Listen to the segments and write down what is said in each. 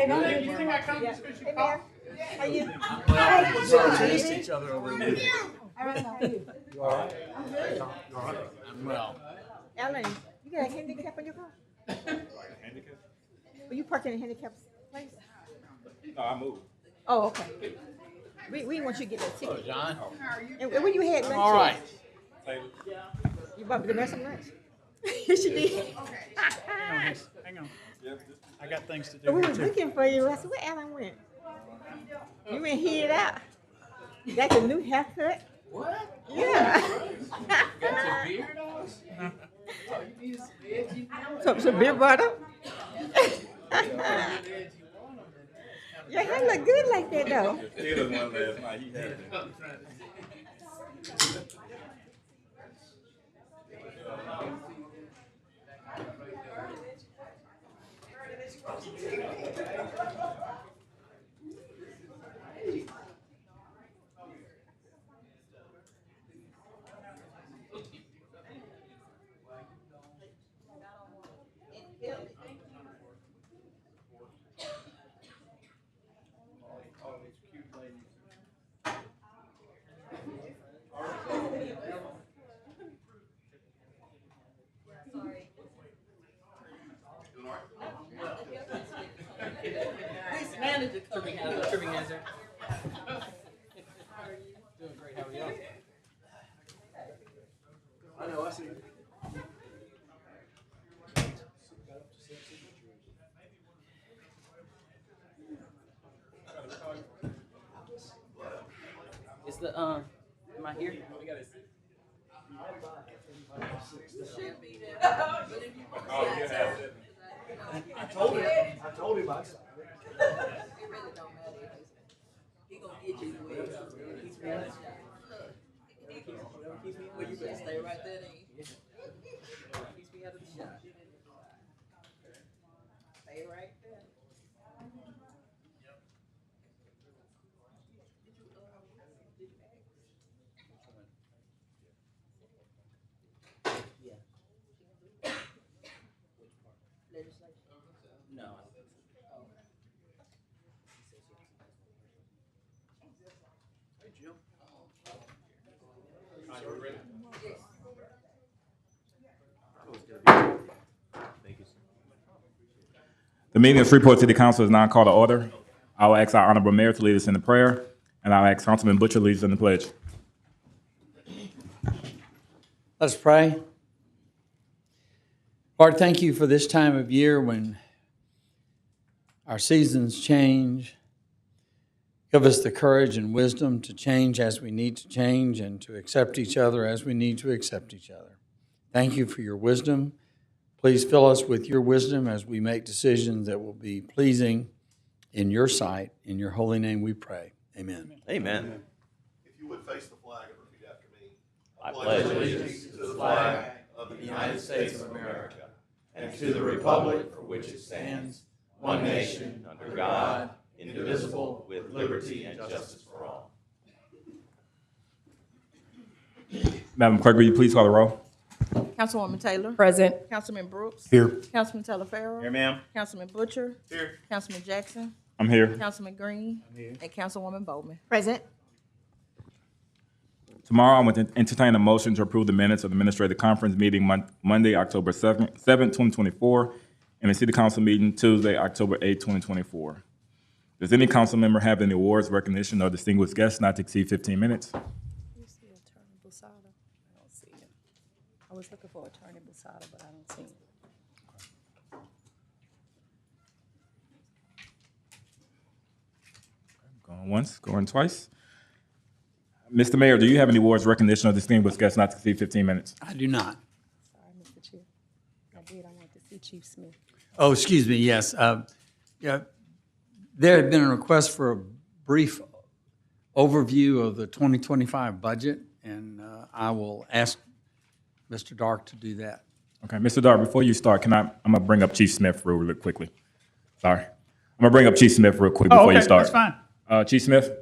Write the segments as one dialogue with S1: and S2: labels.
S1: You think I come just because you called?
S2: How you?
S3: Chased each other over here.
S2: All right, how are you?
S3: You all right?
S2: I'm good.
S3: I'm well.
S2: Ellen, you got a handicap in your car?
S1: Handicap?
S2: Were you parking in a handicap place?
S1: No, I moved.
S2: Oh, okay. We want you to get that
S3: Hello,
S2: ticket.
S3: John.
S2: And where you had lunch?
S3: All right.
S1: Taylor.
S2: You bought the rest of lunch? Yes, you did.
S3: Hang on.
S1: Yeah,
S3: I got things to do
S2: We
S3: here
S2: was
S3: too.
S2: looking for you. I said, where Ellen went? You went here out. You got your new haircut?
S3: What?
S2: Yeah.
S3: Got your beard on?
S2: Some beer bottle? Your hair look good like that though.
S1: Taylor won last night. He had it.
S4: Manager tripping hazard.
S3: Doing great. How are you?
S4: I know, I see. Is the am I here?
S1: Oh, you had it.
S4: I told him I said. It really don't matter. He gonna get you the way it goes. Keeps me out of shot. Keeps me where you better stay right there, then. Keeps me out of the shot. Stay right there. Yeah. Legislation? No.
S3: Hey, Jim.
S1: The meeting of Freeport City Council is now called to order. I will ask our honorable mayor to lead us in the prayer, and I'll ask Councilman Butcher to lead us in the pledge.
S3: Let's pray. Lord, thank you for this time of year when our seasons change. Give us the courage and wisdom to change as we need to change and to accept each other as we need to accept each other. Thank you for your wisdom. Please fill us with your wisdom as we make decisions that will be pleasing in your sight. In your holy name we pray. Amen.
S5: Amen.
S6: If you would face the flag and repeat after me.
S5: I pledge allegiance to the flag of the United States of America and to the republic for which it stands, one nation, under God, indivisible, with liberty and justice for all.
S1: Madam Clerk, will you please call the roll?
S4: Councilwoman Taylor.
S2: Present.
S4: Councilman Brooks.
S1: Here.
S4: Councilman Taylor-Farrell.
S1: Here, ma'am.
S4: Councilman Butcher.
S1: Here.
S4: Councilman Jackson.
S1: I'm here.
S4: Councilman Green. And Councilwoman Bowman.
S2: Present.
S1: Tomorrow, I'm going to entertain a motion to approve the minutes of the Administrative Conference meeting Monday, October 7th, 2024, and the City Council meeting Tuesday, October 8th, 2024. Does any council member have any awards, recognition, or distinguished guests not to exceed 15 minutes?
S4: You see Attorney Busada? I don't see him. I was looking for Attorney Busada, but I don't see him.
S1: Going once, going twice. Mr. Mayor, do you have any awards, recognition, or distinguished guests not to exceed 15 minutes?
S3: I do not.
S4: Sorry, Mr. Chair. I did. I wanted to see Chief Smith.
S3: Oh, excuse me, yes. Yeah, there had been a request for a brief overview of the 2025 budget, and I will ask Mr. Dark to do that.
S1: Okay, Mr. Dart, before you start, I'm gonna bring up Chief Smith real quickly. Sorry. I'm gonna bring up Chief Smith real quick before you start.
S3: That's fine.
S1: Chief Smith?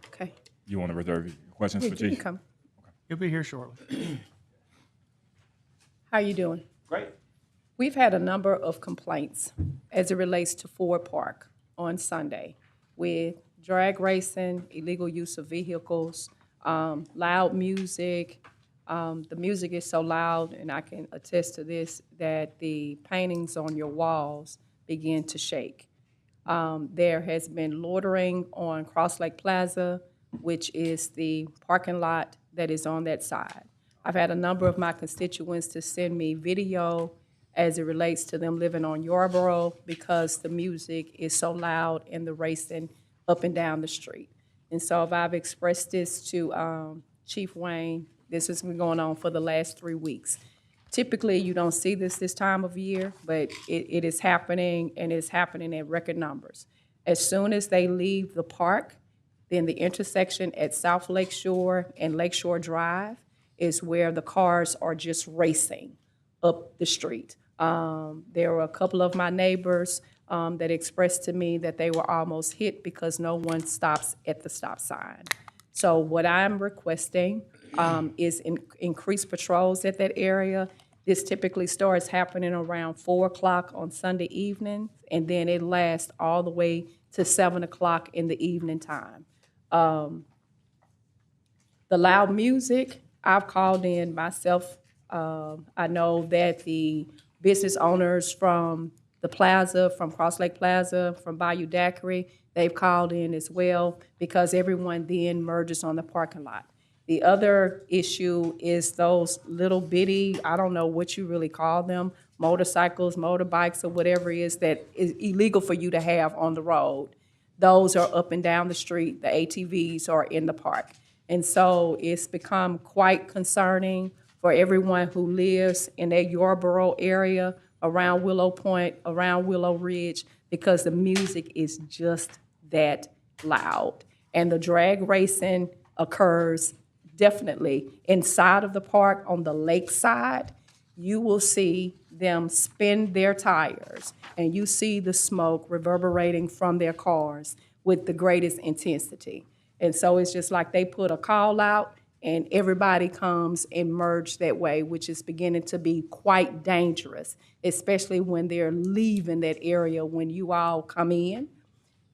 S4: Okay.
S1: You want to reserve your Questions
S7: Yeah,
S1: for
S7: you can
S1: Chief?
S7: come.
S8: He'll be here shortly.
S7: How you doing?
S5: Great.
S7: We've had a number of complaints as it relates to Ford Park on Sunday with drag racing, illegal use of vehicles, loud music. The music is so loud, and I can attest to this, that the paintings on your walls begin to shake. There has been loitering on Cross Lake Plaza, which is the parking lot that is on that side. I've had a number of my constituents to send me video as it relates to them living on Yarborough because the music is so loud and the racing up and down the street. And so if I've expressed this to Chief Wayne, this has been going on for the last 3 weeks. Typically, you don't see this time of year, but it is happening, and it's happening in record numbers. As soon as they leave the park, then the intersection at South Lake Shore and Lakeshore Drive is where the cars are just racing up the street. There were a couple of my neighbors that expressed to me that they were almost hit because no one stops at the stop sign. So what I'm requesting is increased patrols at that area. This typically starts happening around 4 o'clock on Sunday evening, and then it lasts all the way to 7 o'clock in the evening time. The loud music, I've called in myself. I know that the business owners from the plaza, from Cross Lake Plaza, from Bayou Daiquiri, they've called in as well because everyone then merges on the parking lot. The other issue is those little bitty, I don't know what you really call them, motorcycles, motorbikes, or whatever it is that is illegal for you to have on the road. Those are up and down the street. The ATVs are in the park. And so it's become quite concerning for everyone who lives in that Yarborough area, around Willow Point, around Willow Ridge, because the music is just that loud. And the drag racing occurs definitely inside of the park on the lake side. You will see them spin their tires, and you see the smoke reverberating from their cars with the greatest intensity. And so it's just like they put a call out, and everybody comes and merge that way, which is beginning to be quite dangerous, especially when they're leaving that area. When you all come in,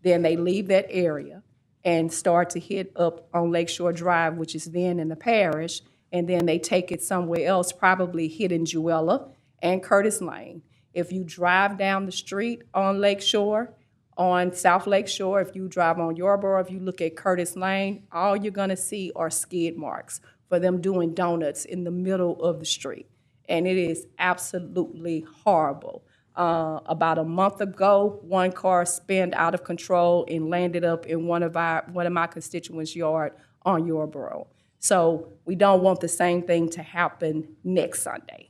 S7: then they leave that area and start to hit up on Lakeshore Drive, which is then in the parish, and then they take it somewhere else, probably hitting Jewella and Curtis Lane. If you drive down the street on Lakeshore, on South Lakeshore, if you drive on Yarborough, if you look at Curtis Lane, all you're gonna see are skid marks for them doing donuts in the middle of the street. And it is absolutely horrible. About a month ago, one car spun out of control and landed up in one of my constituents' yard on Yarborough. So we don't want the same thing to happen next Sunday.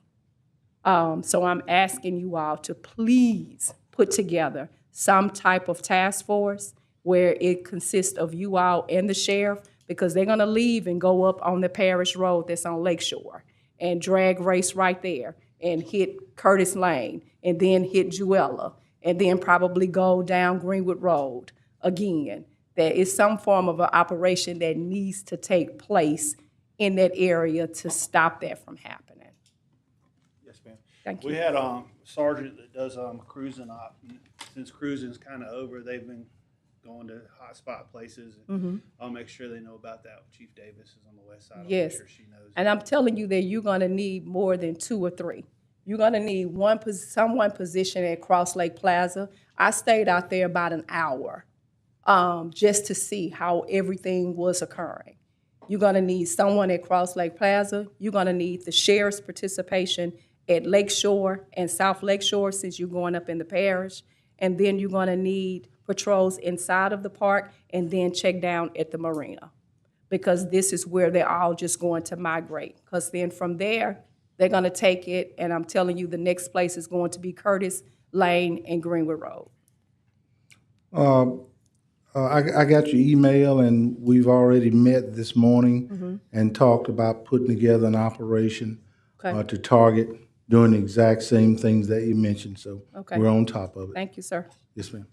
S7: So I'm asking you all to please put together some type of task force where it consists of you all and the sheriff, because they're gonna leave and go up on the parish road that's on Lakeshore and drag race right there and hit Curtis Lane and then hit Jewella and then probably go down Greenwood Road again. There is some form of an operation that needs to take place in that area to stop that from happening.
S9: Yes, ma'am.
S7: Thank you.
S9: We had a sergeant that does cruising op. Since cruising's kind of over, they've been going to hot spot places. And I'll make sure they know about that. Chief Davis is on the west side. I'll
S7: Yes.
S9: make sure she knows.
S7: And I'm telling you that you're gonna need more than 2 or 3. You're gonna need someone positioned at Cross Lake Plaza. I stayed out there about an hour just to see how everything was occurring. You're gonna need someone at Cross Lake Plaza. You're gonna need the sheriff's participation at Lakeshore and South Lakeshore, since you're going up in the parish. And then you're gonna need patrols inside of the park, and then check down at the marina, because this is where they're all just going to migrate. Because then from there, they're gonna take it, and I'm telling you, the next place is going to be Curtis Lane and Greenwood Road.
S10: I got your email, and we've already met this morning and talked about putting together an operation
S7: Okay.
S10: to target doing the exact same things that you mentioned. So
S7: Okay.
S10: we're on top of it.
S7: Thank you, sir.
S10: Yes, ma'am.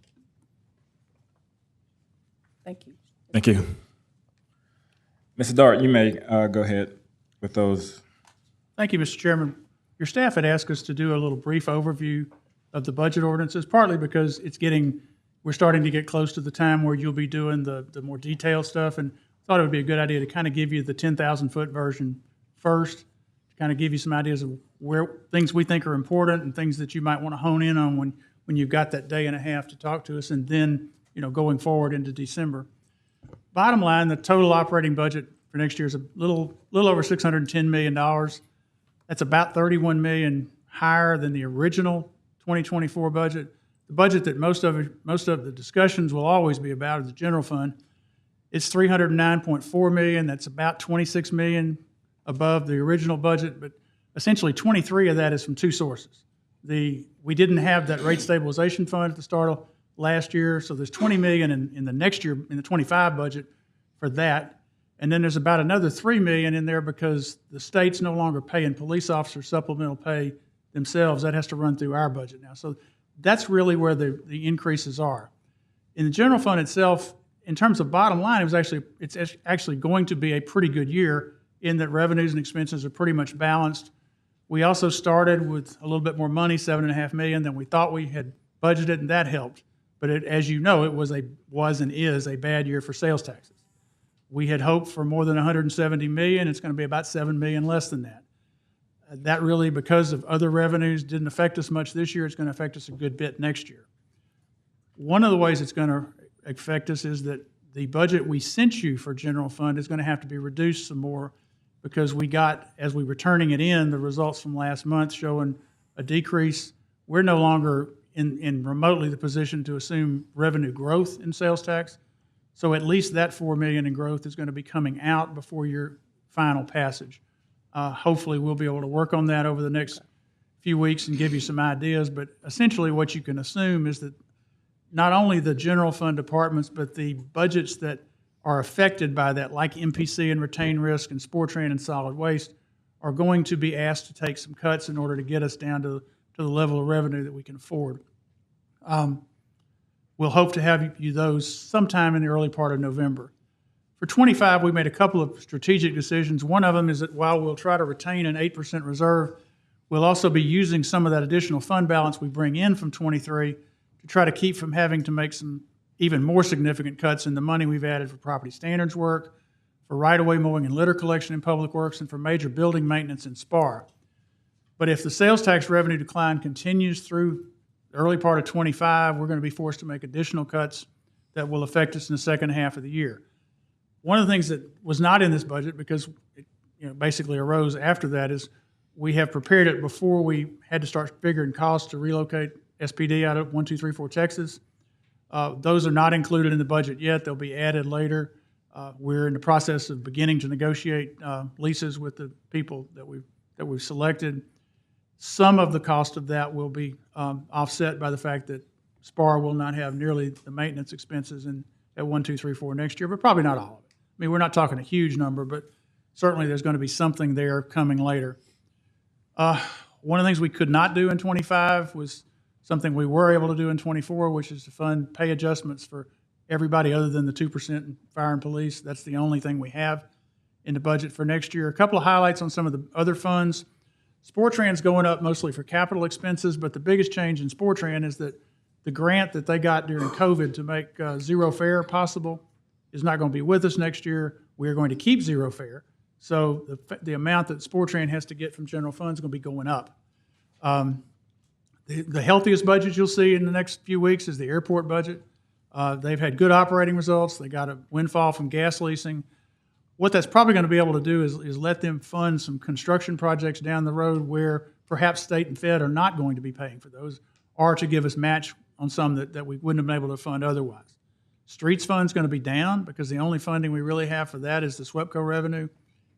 S7: Thank you.
S1: Thank you. Mr. Dart, you may go ahead with those.
S8: Thank you, Mr. Chairman. Your staff had asked us to do a little brief overview of the budget ordinances, partly because we're starting to get close to the time where you'll be doing the more detailed stuff, and thought it would be a good idea to kind of give you the 10,000-foot version first, to kind of give you some ideas of where things we think are important and things that you might want to hone in on when you've got that day and a half to talk to us, and then, going forward into December. Bottom line, the total operating budget for next year is a little over $610 million. That's about $31 million higher than the original 2024 budget. The budget that most of the discussions will always be about is the general fund. It's $309.4 million. That's about $26 million above the original budget, but essentially 23 of that is from two sources. We didn't have that rate stabilization fund at the start of last year, so there's $20 million in the next year, in the 25 budget for that. And then there's about another $3 million in there because the state's no longer paying police officers supplemental pay themselves. That has to run through our budget now. So that's really where the increases are. In the general fund itself, in terms of bottom line, it's actually going to be a pretty good year in that revenues and expenses are pretty much balanced. We also started with a little bit more money, $7.5 million, than we thought we had budgeted, and that helped. But as you know, it was and is a bad year for sales taxes. We had hoped for more than $170 million. It's going to be about $7 million less than that. That really, because of other revenues, didn't affect us much this year. It's going to affect us a good bit next year. One of the ways it's going to affect us is that the budget we sent you for general fund is going to have to be reduced some more because we got, as we were turning it in, the results from last month showing a decrease. We're no longer in remotely the position to assume revenue growth in sales tax. So at least that $4 million in growth is going to be coming out before your final passage. Hopefully we'll be able to work on that over the next few weeks and give you some ideas, but essentially what you can assume is that not only the general fund departments, but the budgets that are affected by that, like MPC and retained risk and Sportran and solid waste, are going to be asked to take some cuts in order to get us down to the level of revenue that we can afford. We'll hope to have you those sometime in the early part of November. For 25, we made a couple of strategic decisions. One of them is that while we'll try to retain an 8% reserve, we'll also be using some of that additional fund balance we bring in from 23 to try to keep from having to make some even more significant cuts in the money we've added for property standards work, for right-of-way mowing and litter collection in public works, and for major building maintenance in SPAR. But if the sales tax revenue decline continues through the early part of 25, we're going to be forced to make additional cuts that will affect us in the second half of the year. One of the things that was not in this budget, because it basically arose after that, is we have prepared it before we had to start figuring costs to relocate SPD out of 1234 Texas. Those are not included in the budget yet. They'll be added later. We're in the process of beginning to negotiate leases with the people that we've selected. Some of the cost of that will be offset by the fact that SPAR will not have nearly the maintenance expenses at 1234 next year, but probably not all of it. I mean, we're not talking a huge number, but certainly there's going to be something there coming later. One of the things we could not do in 25 was something we were able to do in 24, which is to fund pay adjustments for everybody other than the 2% in fire and police. That's the only thing we have in the budget for next year. A couple of highlights on some of the other funds. Sportran's going up mostly for capital expenses, but the biggest change in Sportran is that the grant that they got during COVID to make zero fare possible is not going to be with us next year. We're going to keep zero fare. So the amount that Sportran has to get from general funds is going to be going up. The healthiest budget you'll see in the next few weeks is the airport budget. They've had good operating results. They got a windfall from gas leasing. What that's probably going to be able to do is let them fund some construction projects down the road where perhaps state and fed are not going to be paying for those, or to give us match on some that we wouldn't have been able to fund otherwise. Streets fund's going to be down because the only funding we really have for that is the SWEPCO revenue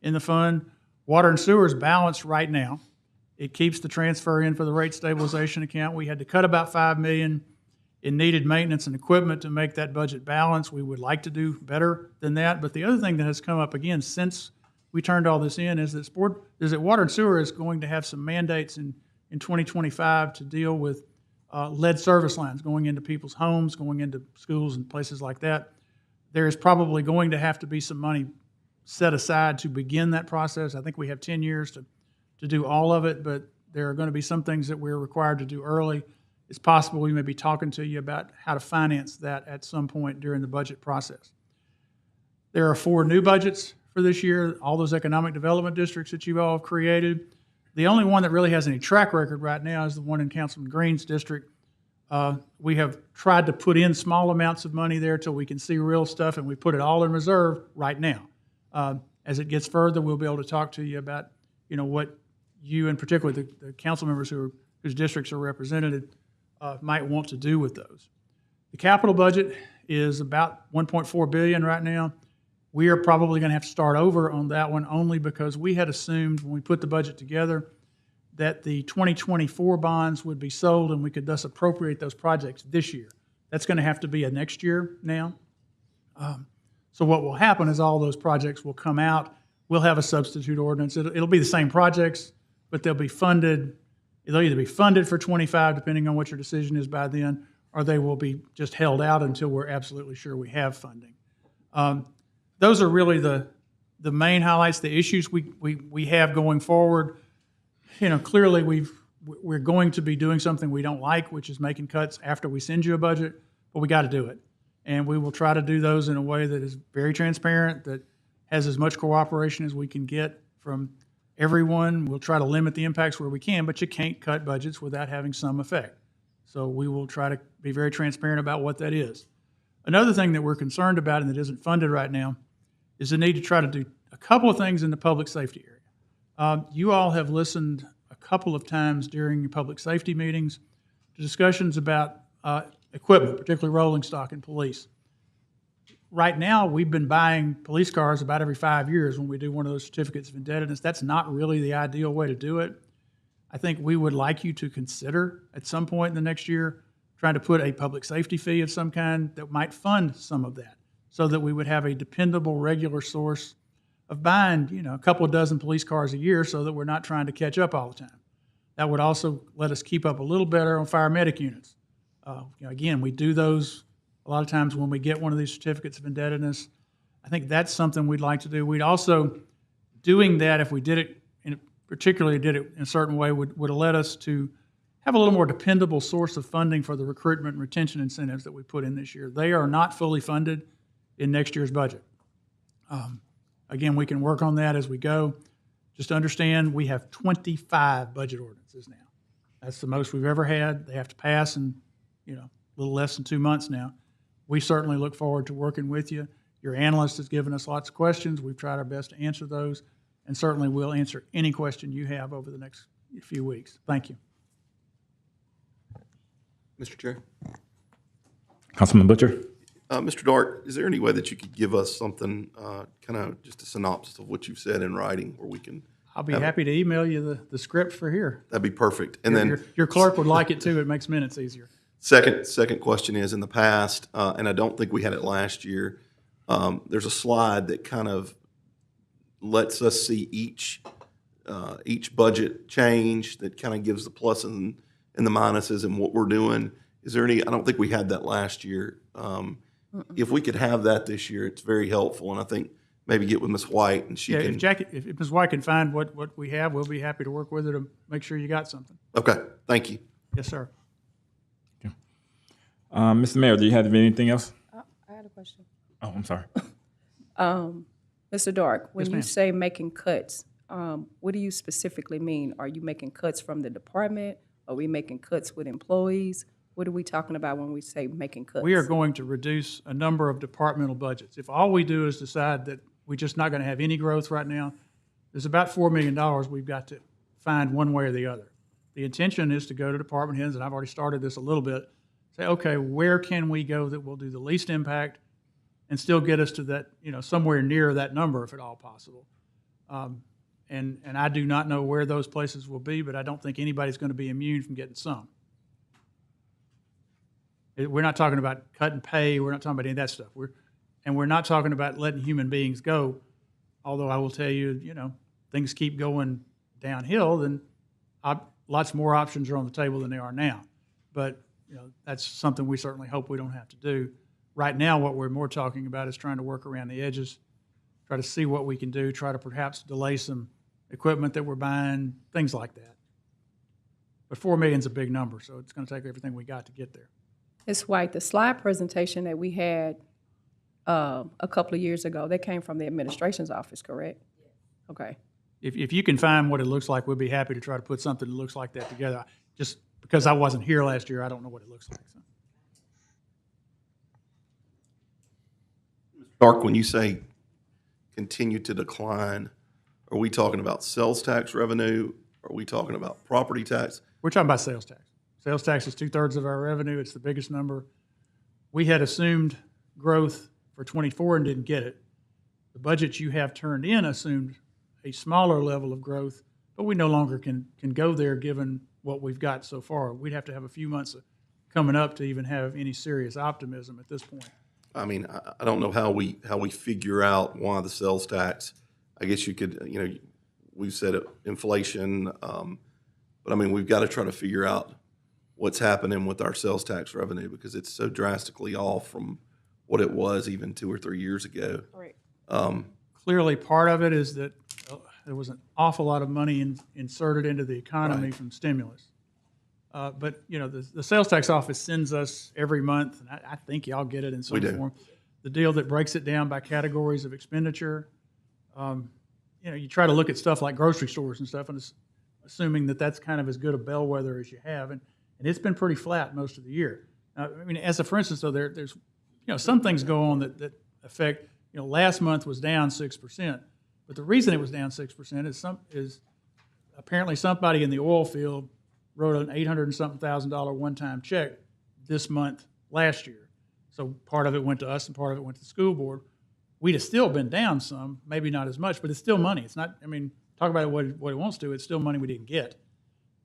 S8: in the fund. Water and sewer is balanced right now. It keeps the transfer in for the rate stabilization account. We had to cut about $5 million in needed maintenance and equipment to make that budget balance. We would like to do better than that. But the other thing that has come up again since we turned all this in is that water and sewer is going to have some mandates in 2025 to deal with lead service lines going into people's homes, going into schools and places like that. There is probably going to have to be some money set aside to begin that process. I think we have 10 years to do all of it, but there are going to be some things that we're required to do early. It's possible we may be talking to you about how to finance that at some point during the budget process. There are 4 new budgets for this year, all those economic development districts that you all have created. The only one that really has any track record right now is the one in Councilman Green's district. We have tried to put in small amounts of money there till we can see real stuff, and we put it all in reserve right now. As it gets further, we'll be able to talk to you about, what you, and particularly the council members whose districts are represented, might want to do with those. The capital budget is about $1.4 billion right now. We are probably going to have to start over on that one only because we had assumed when we put the budget together that the 2024 bonds would be sold and we could thus appropriate those projects this year. That's going to have to be a next year now. So what will happen is all those projects will come out. We'll have a substitute ordinance. It'll be the same projects, but they'll be funded. They'll either be funded for 25, depending on what your decision is by then, or they will be just held out until we're absolutely sure we have funding. Those are really the main highlights, the issues we have going forward. Clearly we're going to be doing something we don't like, which is making cuts after we send you a budget, but we got to do it. And we will try to do those in a way that is very transparent, that has as much cooperation as we can get from everyone. We'll try to limit the impacts where we can, but you can't cut budgets without having some effect. So we will try to be very transparent about what that is. Another thing that we're concerned about and that isn't funded right now is the need to try to do a couple of things in the public safety area. You all have listened a couple of times during your public safety meetings to discussions about equipment, particularly rolling stock and police. Right now, we've been buying police cars about every 5 years when we do one of those certificates of indebtedness. That's not really the ideal way to do it. I think we would like you to consider at some point in the next year trying to put a public safety fee of some kind that might fund some of that so that we would have a dependable, regular source of buying, a couple of dozen police cars a year so that we're not trying to catch up all the time. That would also let us keep up a little better on fire medic units. Again, we do those a lot of times when we get one of these certificates of indebtedness. I think that's something we'd like to do. We'd also, doing that, if we did it, particularly did it in a certain way, would have led us to have a little more dependable source of funding for the recruitment and retention incentives that we put in this year. They are not fully funded in next year's budget. Again, we can work on that as we go. Just understand we have 25 budget ordinances now. That's the most we've ever had. They have to pass in, a little less than 2 months now. We certainly look forward to working with you. Your analyst has given us lots of questions. We've tried our best to answer those, and certainly we'll answer any question you have over the next few weeks. Thank you.
S6: Mr. Chair.
S1: Councilman Butcher?
S6: Mr. Dart, is there any way that you could give us something, kind of just a synopsis of what you've said in writing where we can?
S8: I'll be happy to email you the script for here.
S6: That'd be perfect. And then
S8: your clerk would like it too. It makes minutes easier.
S6: Second question is, in the past, and I don't think we had it last year, there's a slide that kind of lets us see each budget change that kind of gives the pluses and the minuses and what we're doing. Is there any? I don't think we had that last year. If we could have that this year, it's very helpful, and I think maybe get with Ms. White and she can.
S8: If Ms. White can find what we have, we'll be happy to work with her to make sure you got something.
S6: Okay, thank you.
S8: Yes, sir.
S1: Mr. Mayor, do you have anything else?
S7: I had a question.
S1: Oh, I'm sorry.
S7: Mr. Dark, when
S8: Yes,
S7: you
S8: ma'am.
S7: say making cuts, what do you specifically mean? Are you making cuts from the department? Are we making cuts with employees? What are we talking about when we say making cuts?
S8: We are going to reduce a number of departmental budgets. If all we do is decide that we're just not going to have any growth right now, there's about $4 million we've got to find one way or the other. The intention is to go to department heads, and I've already started this a little bit, say, okay, where can we go that will do the least impact and still get us to that, somewhere near that number if at all possible. And I do not know where those places will be, but I don't think anybody's going to be immune from getting some. We're not talking about cutting pay. We're not talking about any of that stuff. We're not talking about letting human beings go. Although I will tell you, things keep going downhill, then lots more options are on the table than they are now. But that's something we certainly hope we don't have to do. Right now, what we're more talking about is trying to work around the edges, try to see what we can do, try to perhaps delay some equipment that we're buying, things like that. But 4 million's a big number, so it's going to take everything we got to get there.
S7: Ms. White, the slide presentation that we had a couple of years ago, that came from the administration's office, correct? Okay.
S8: If you can find what it looks like, we'd be happy to try to put something that looks like that together. Just because I wasn't here last year, I don't know what it looks like. So.
S6: Dark, when you say continue to decline, are we talking about sales tax revenue? Are we talking about property tax?
S8: We're talking about sales tax. Sales tax is 2/3 of our revenue. It's the biggest number. We had assumed growth for '24 and didn't get it. The budget you have turned in assumed a smaller level of growth, but we no longer can go there given what we've got so far. We'd have to have a few months coming up to even have any serious optimism at this point.
S6: I mean, I don't know how we figure out why the sales tax. I guess you could, we've said it, inflation, but I mean, we've got to try to figure out what's happening with our sales tax revenue because it's so drastically off from what it was even 2 or 3 years ago.
S7: Right.
S8: Clearly, part of it is that there was an awful lot of money inserted into the economy
S6: Right.
S8: from stimulus. But the sales tax office sends us every month, and I think y'all get it in some
S6: We do.
S8: form. The deal that breaks it down by categories of expenditure. You try to look at stuff like grocery stores and stuff, and assuming that that's kind of as good a bellwether as you have, and it's been pretty flat most of the year. I mean, for instance, though, there's some things go on that affect. Last month was down 6%, but the reason it was down 6% is apparently somebody in the oil field wrote an $800 and something thousand one-time check this month last year. So part of it went to us and part of it went to the school board. We'd have still been down some, maybe not as much, but it's still money. It's not. I mean, talk about what it wants to. It's still money we didn't get.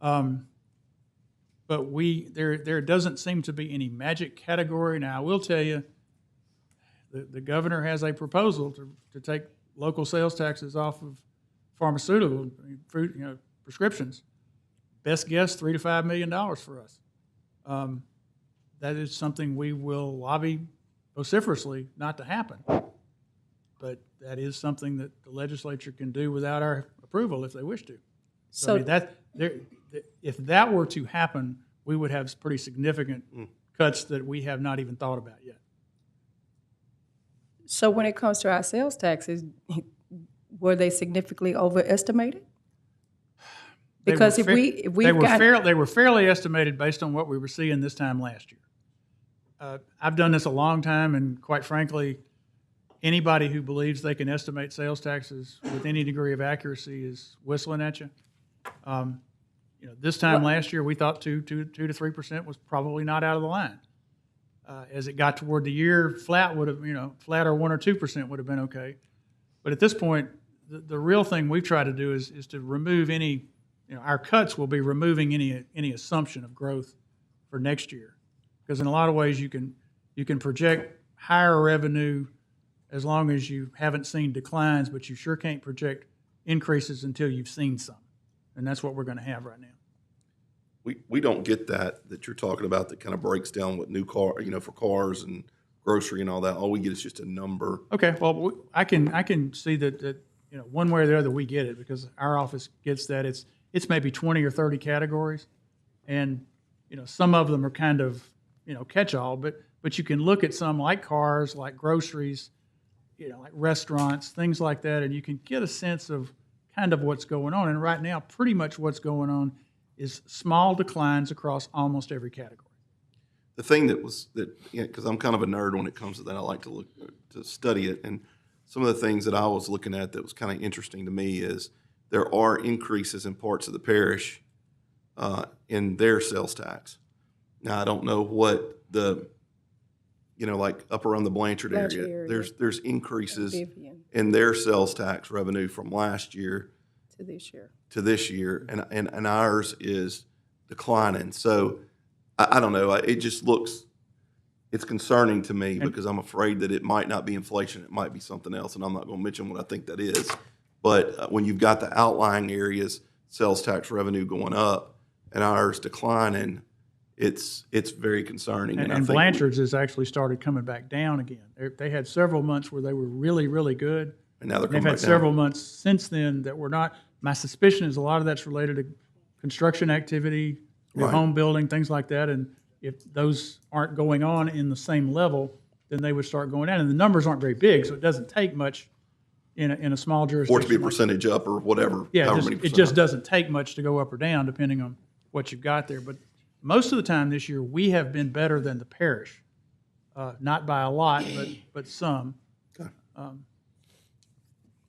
S8: But there doesn't seem to be any magic category. Now I will tell you, the governor has a proposal to take local sales taxes off of pharmaceutical fruit, prescriptions. Best guess, $3 to $5 million for us. That is something we will lobby vociferously not to happen. But that is something that the legislature can do without our approval if they wish to. So I mean, if that were to happen, we would have pretty significant cuts that we have not even thought about yet.
S7: So when it comes to our sales taxes, were they significantly overestimated? Because
S8: they were fairly estimated based on what we were seeing this time last year. I've done this a long time, and quite frankly, anybody who believes they can estimate sales taxes with any degree of accuracy is whistling at you. This time last year, we thought 2 to 3% was probably not out of the line. As it got toward the year, flat or 1 or 2% would have been okay. But at this point, the real thing we've tried to do is to remove any. Our cuts will be removing any assumption of growth for next year, because in a lot of ways you can project higher revenue as long as you haven't seen declines, but you sure can't project increases until you've seen some, and that's what we're going to have right now.
S6: We don't get that you're talking about that kind of breaks down what new car, for cars and grocery and all that. All we get is just a number.
S8: Okay, well, I can see that one way or the other we get it, because our office gets that. It's maybe 20 or 30 categories, and some of them are kind of catch-all, but you can look at some like cars, like groceries, like restaurants, things like that, and you can get a sense of kind of what's going on. And right now, pretty much what's going on is small declines across almost every category.
S6: The thing because I'm kind of a nerd when it comes to that, I like to study it, and some of the things that I was looking at that was kind of interesting to me is there are increases in parts of the parish in their sales tax. Now, I don't know what like up around the Blanchard area. There's increases in their sales tax revenue from last year to this year, and ours is declining. So I don't know. It's concerning to me because I'm afraid that it might not be inflation. It might be something else, and I'm not going to mention what I think that is. But when you've got the outlying areas, sales tax revenue going up and ours declining, it's very concerning.
S8: And Blanchard's has actually started coming back down again. They had several months where they were really, really good,
S6: And now they're
S8: And they've
S6: coming
S8: had
S6: back
S8: several
S6: down.
S8: months since then that were not, my suspicion is a lot of that's related to construction activity, new
S6: Right.
S8: home building, things like that. And if those aren't going on in the same level, then they would start going down. And the numbers aren't very big, so it doesn't take much in a small
S6: Or
S8: jurisdiction.
S6: to be a
S8: like-
S6: percentage up or whatever.
S8: Yeah,
S6: however
S8: just,
S6: many
S8: it
S6: percent
S8: just
S6: up.
S8: doesn't take much to go up or down depending on what you've got there. But most of the time this year, we have been better than the parish. Not by a lot, but some.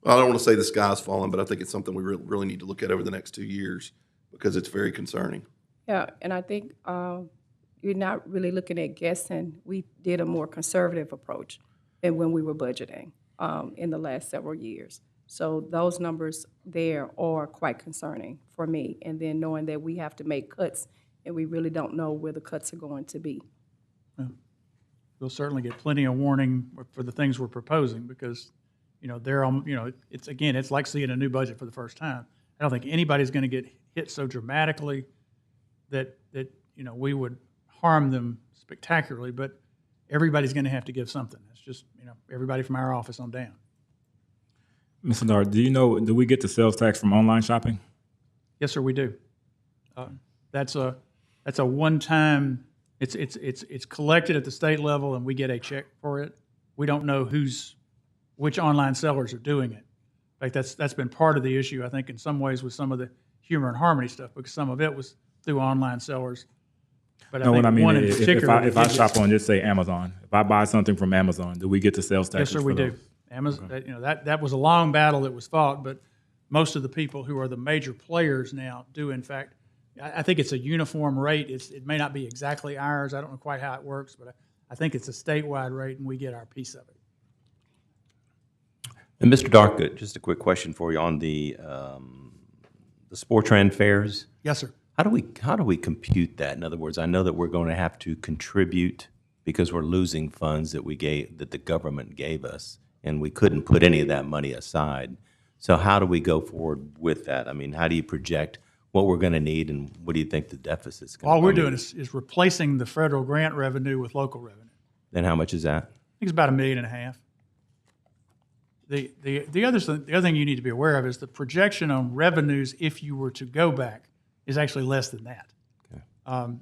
S6: I don't want to say the sky's falling, but I think it's something we really need to look at over the next 2 years because it's very concerning.
S7: Yeah, and I think you're not really looking at guessing. We did a more conservative approach than when we were budgeting in the last several years. So those numbers there are quite concerning for me. And then knowing that we have to make cuts and we really don't know where the cuts are going to be.
S8: We'll certainly get plenty of warning for the things we're proposing because, it's like seeing a new budget for the first time. I don't think anybody's going to get hit so dramatically that we would harm them spectacularly, but everybody's going to have to give something. It's just, everybody from our office on down.
S1: Mr. Dart, do we get the sales tax from online shopping?
S8: Yes, sir, we do. That's a one-time. It's collected at the state level, and we get a check for it. We don't know which online sellers are doing it. In fact, that's been part of the issue, I think, in some ways with some of the Humor and Harmony stuff, because some of it was through online sellers. But
S1: No, what I mean,
S8: one in
S1: if
S8: particular.
S1: I shop on, just say Amazon, if I buy something from Amazon, do we get the sales tax?
S8: Yes, sir, we do. Amazon, that was a long battle that was fought, but most of the people who are the major players now do, in fact, I think it's a uniform rate. It may not be exactly ours. I don't know quite how it works, but I think it's a statewide rate, and we get our piece of it.
S5: And Mr. Dark, just a quick question for you on the Sportran fairs.
S8: Yes, sir.
S5: How do we compute that? In other words, I know that we're going to have to contribute because we're losing funds that the government gave us, and we couldn't put any of that money aside. So how do we go forward with that? I mean, how do you project what we're going to need, and what do you think the deficit's going to be?
S8: All we're doing is replacing the federal grant revenue with local revenue.
S5: Then how much is that?
S8: I think it's about $1.5 million. The other thing you need to be aware of is the projection on revenues if you were to go back is actually less than that. Okay.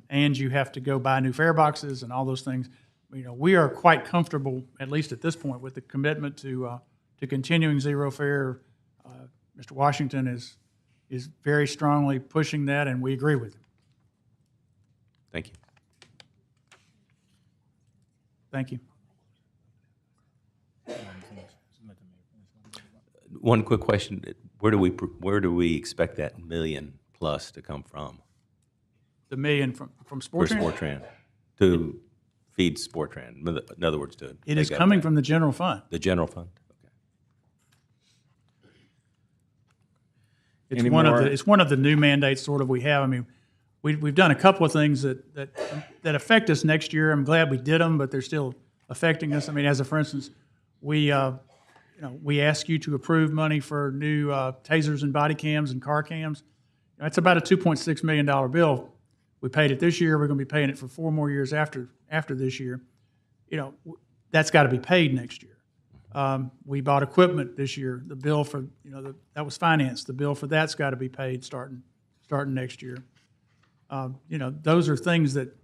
S8: And you have to go buy new fare boxes and all those things. We are quite comfortable, at least at this point, with the commitment to continuing zero fare. Mr. Washington is very strongly pushing that, and we agree with him.
S5: Thank you.
S8: Thank you.
S5: One quick question: where do we expect that $1 million plus to come from?
S8: The $1 million from
S5: For
S8: Sportran?
S5: Sportran, to feed Sportran. In other words, to
S8: It is coming from the general fund.
S5: the general fund. Okay.
S8: It's one of the new mandates sort of we have. I mean, we've done a couple of things that affect us next year. I'm glad we did them, but they're still affecting us. I mean, for instance, we ask you to approve money for new tasers and body cams and car cams. That's about a $2.6 million bill. We paid it this year. We're going to be paying it for 4 more years after this year. That's got to be paid next year. We bought equipment this year. The bill for that was financed. The bill for that's got to be paid starting next year. Those are things that,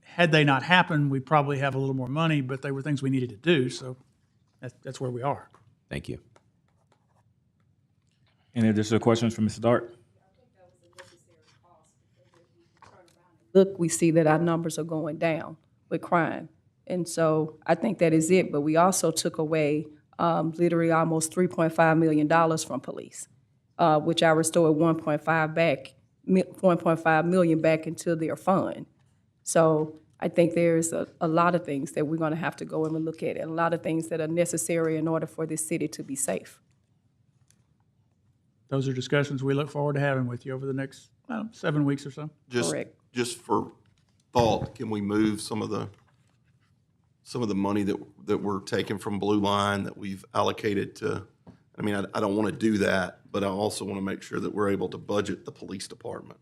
S8: had they not happened, we'd probably have a little more money. But they were things we needed to do. So that's where we are.
S5: Thank you.
S1: Any additional questions from Mr. Dart?
S7: Look, we see that our numbers are going down with crime. And so I think that is it. But we also took away literally almost $3.5 million from police, which I restored 1.5 million back into their fund. So I think there's a lot of things that we're going to have to go in and look at, and a lot of things that are necessary in order for this city to be safe.
S8: Those are discussions we look forward to having with you over the next 7 weeks or so.
S7: Correct.
S6: Just for thought, can we move some of the money that we're taking from Blue Line that we've allocated to? I mean, I don't want to do that, but I also want to make sure that we're able to budget the police department.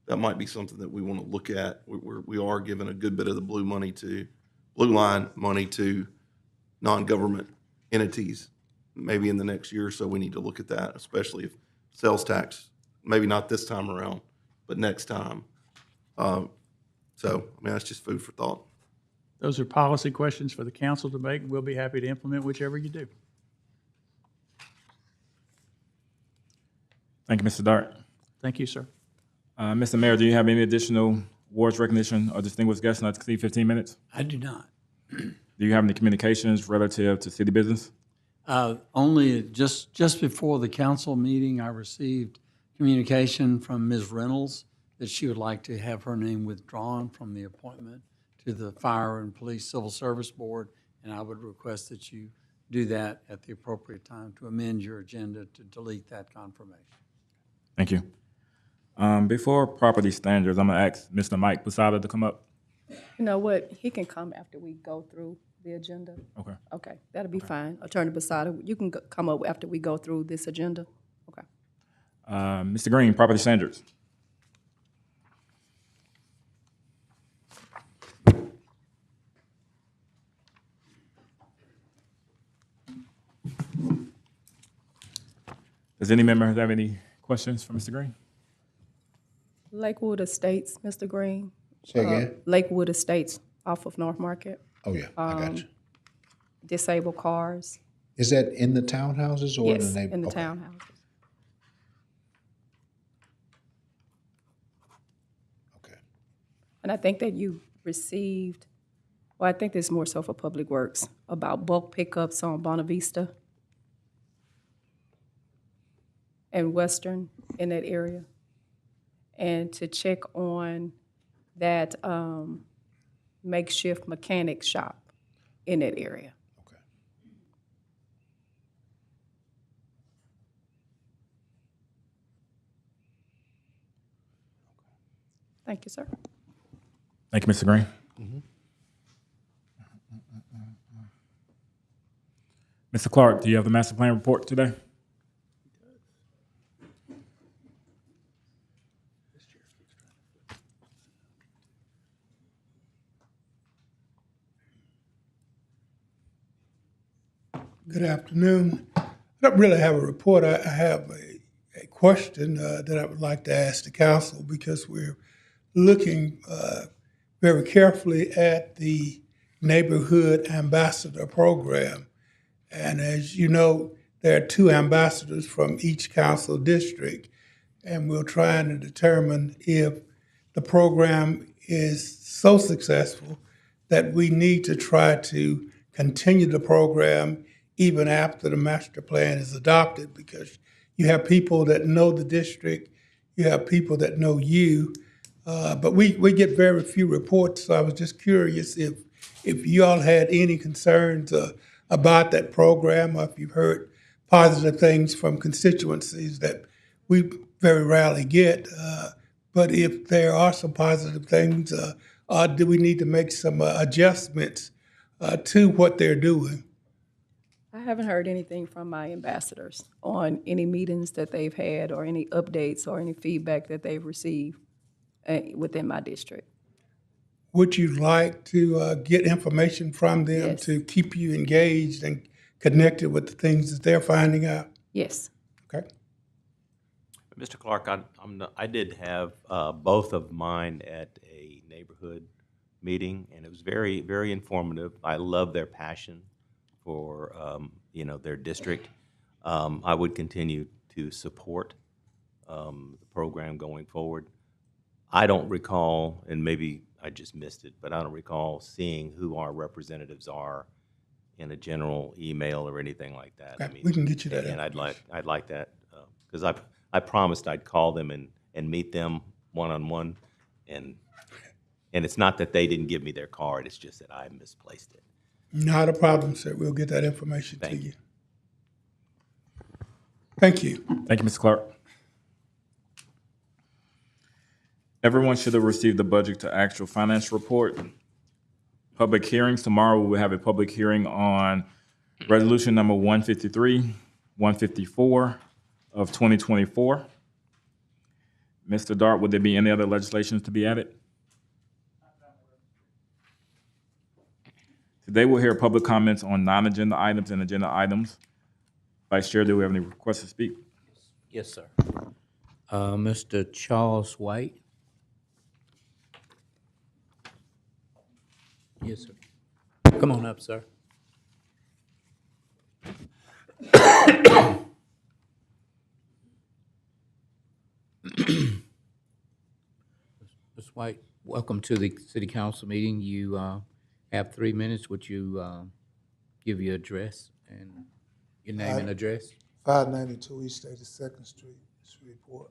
S6: That might be something that we want to look at. We are giving a good bit of the Blue Line money to non-government entities maybe in the next year or so, we need to look at that, especially if sales tax, maybe not this time around, but next time. So, I mean, that's just food for thought.
S8: Those are policy questions for the council to make. We'll be happy to implement whichever you do.
S1: Thank you, Mr. Dart.
S8: Thank you, sir.
S1: Mr. Mayor, do you have any additional awards, recognition, or distinguished guests not to exceed 15 minutes?
S3: I do not.
S1: Do you have any communications relative to city business?
S3: Only just before the council meeting, I received communication from Ms. Reynolds that she would like to have her name withdrawn from the appointment to the Fire and Police Civil Service Board, and I would request that you do that at the appropriate time to amend your agenda to delete that confirmation.
S1: Thank you. Before property standards, I'm gonna ask Mr. Mike Posada to come up.
S7: You know what? He can come after we go through the agenda.
S1: Okay.
S7: Okay, that'll be fine. Attorney Basada, you can come up after we go through this agenda. Okay.
S1: Mr. Green, property standards. Does any member have any questions for Mr. Green?
S7: Lakewood Estates, Mr. Green.
S11: Say again?
S7: Lakewood Estates off of North Market.
S11: Oh, yeah, I got you.
S7: Disabled cars.
S11: Is that in the townhouses or in the
S7: Yes,
S11: neighborhood?
S7: in the townhouses.
S11: Okay.
S7: And I think that you received, well, I think this is more so for Public Works, about bulk pickups on Bonavista and Western in that area. And to check on that makeshift mechanic shop in that area.
S11: Okay.
S7: Thank you, sir.
S1: Thank you, Mr. Green. Mr. Clark, do you have the master plan report today?
S12: Good afternoon. I don't really have a report. I have a question that I would like to ask the council because we're looking very carefully at the neighborhood ambassador program. And as you know, there are 2 ambassadors from each council district, and we're trying to determine if the program is so successful that we need to try to continue the program even after the master plan is adopted, because you have people that know the district, you have people that know you, but we get very few reports. So I was just curious if you all had any concerns about that program, or if you've heard positive things from constituencies that we very rarely get. But if there are some positive things, do we need to make some adjustments to what they're doing?
S7: I haven't heard anything from my ambassadors on any meetings that they've had or any updates or any feedback that they've received within my district.
S12: Would you like to get information from them
S7: Yes.
S12: to keep you engaged and connected with the things that they're finding out?
S7: Yes.
S12: Okay.
S5: Mr. Clark, I did have both of mine at a neighborhood meeting, and it was very, very informative. I love their passion for their district. I would continue to support the program going forward. I don't recall, and maybe I just missed it, but I don't recall seeing who our representatives are in a general email or anything like that.
S12: Okay,
S5: I mean,
S12: we can get you that
S5: and I'd like that because I promised I'd call them and meet them one-on-one, and it's not that they didn't give me their card, it's just that I misplaced it.
S12: Not a problem, sir. We'll get that information to
S5: Thank
S12: you. Thank you.
S1: Thank you, Mr. Clark. Everyone should have received the budget to actual financial report. Public hearings. Tomorrow we will have a public hearing on resolution number 153, 154 of 2024. Mr. Dart, would there be any other legislations to be added? Today we'll hear public comments on non-agenda items and agenda items. Vice Chair, do we have any requests to speak?
S5: Yes, sir. Mr. Charles White? Yes, sir. Come on up, sir. Mr. White, welcome to the city council meeting. You have 3 minutes. Would you give your address and your name and address?
S12: 592 East 82nd Street, Shreveport.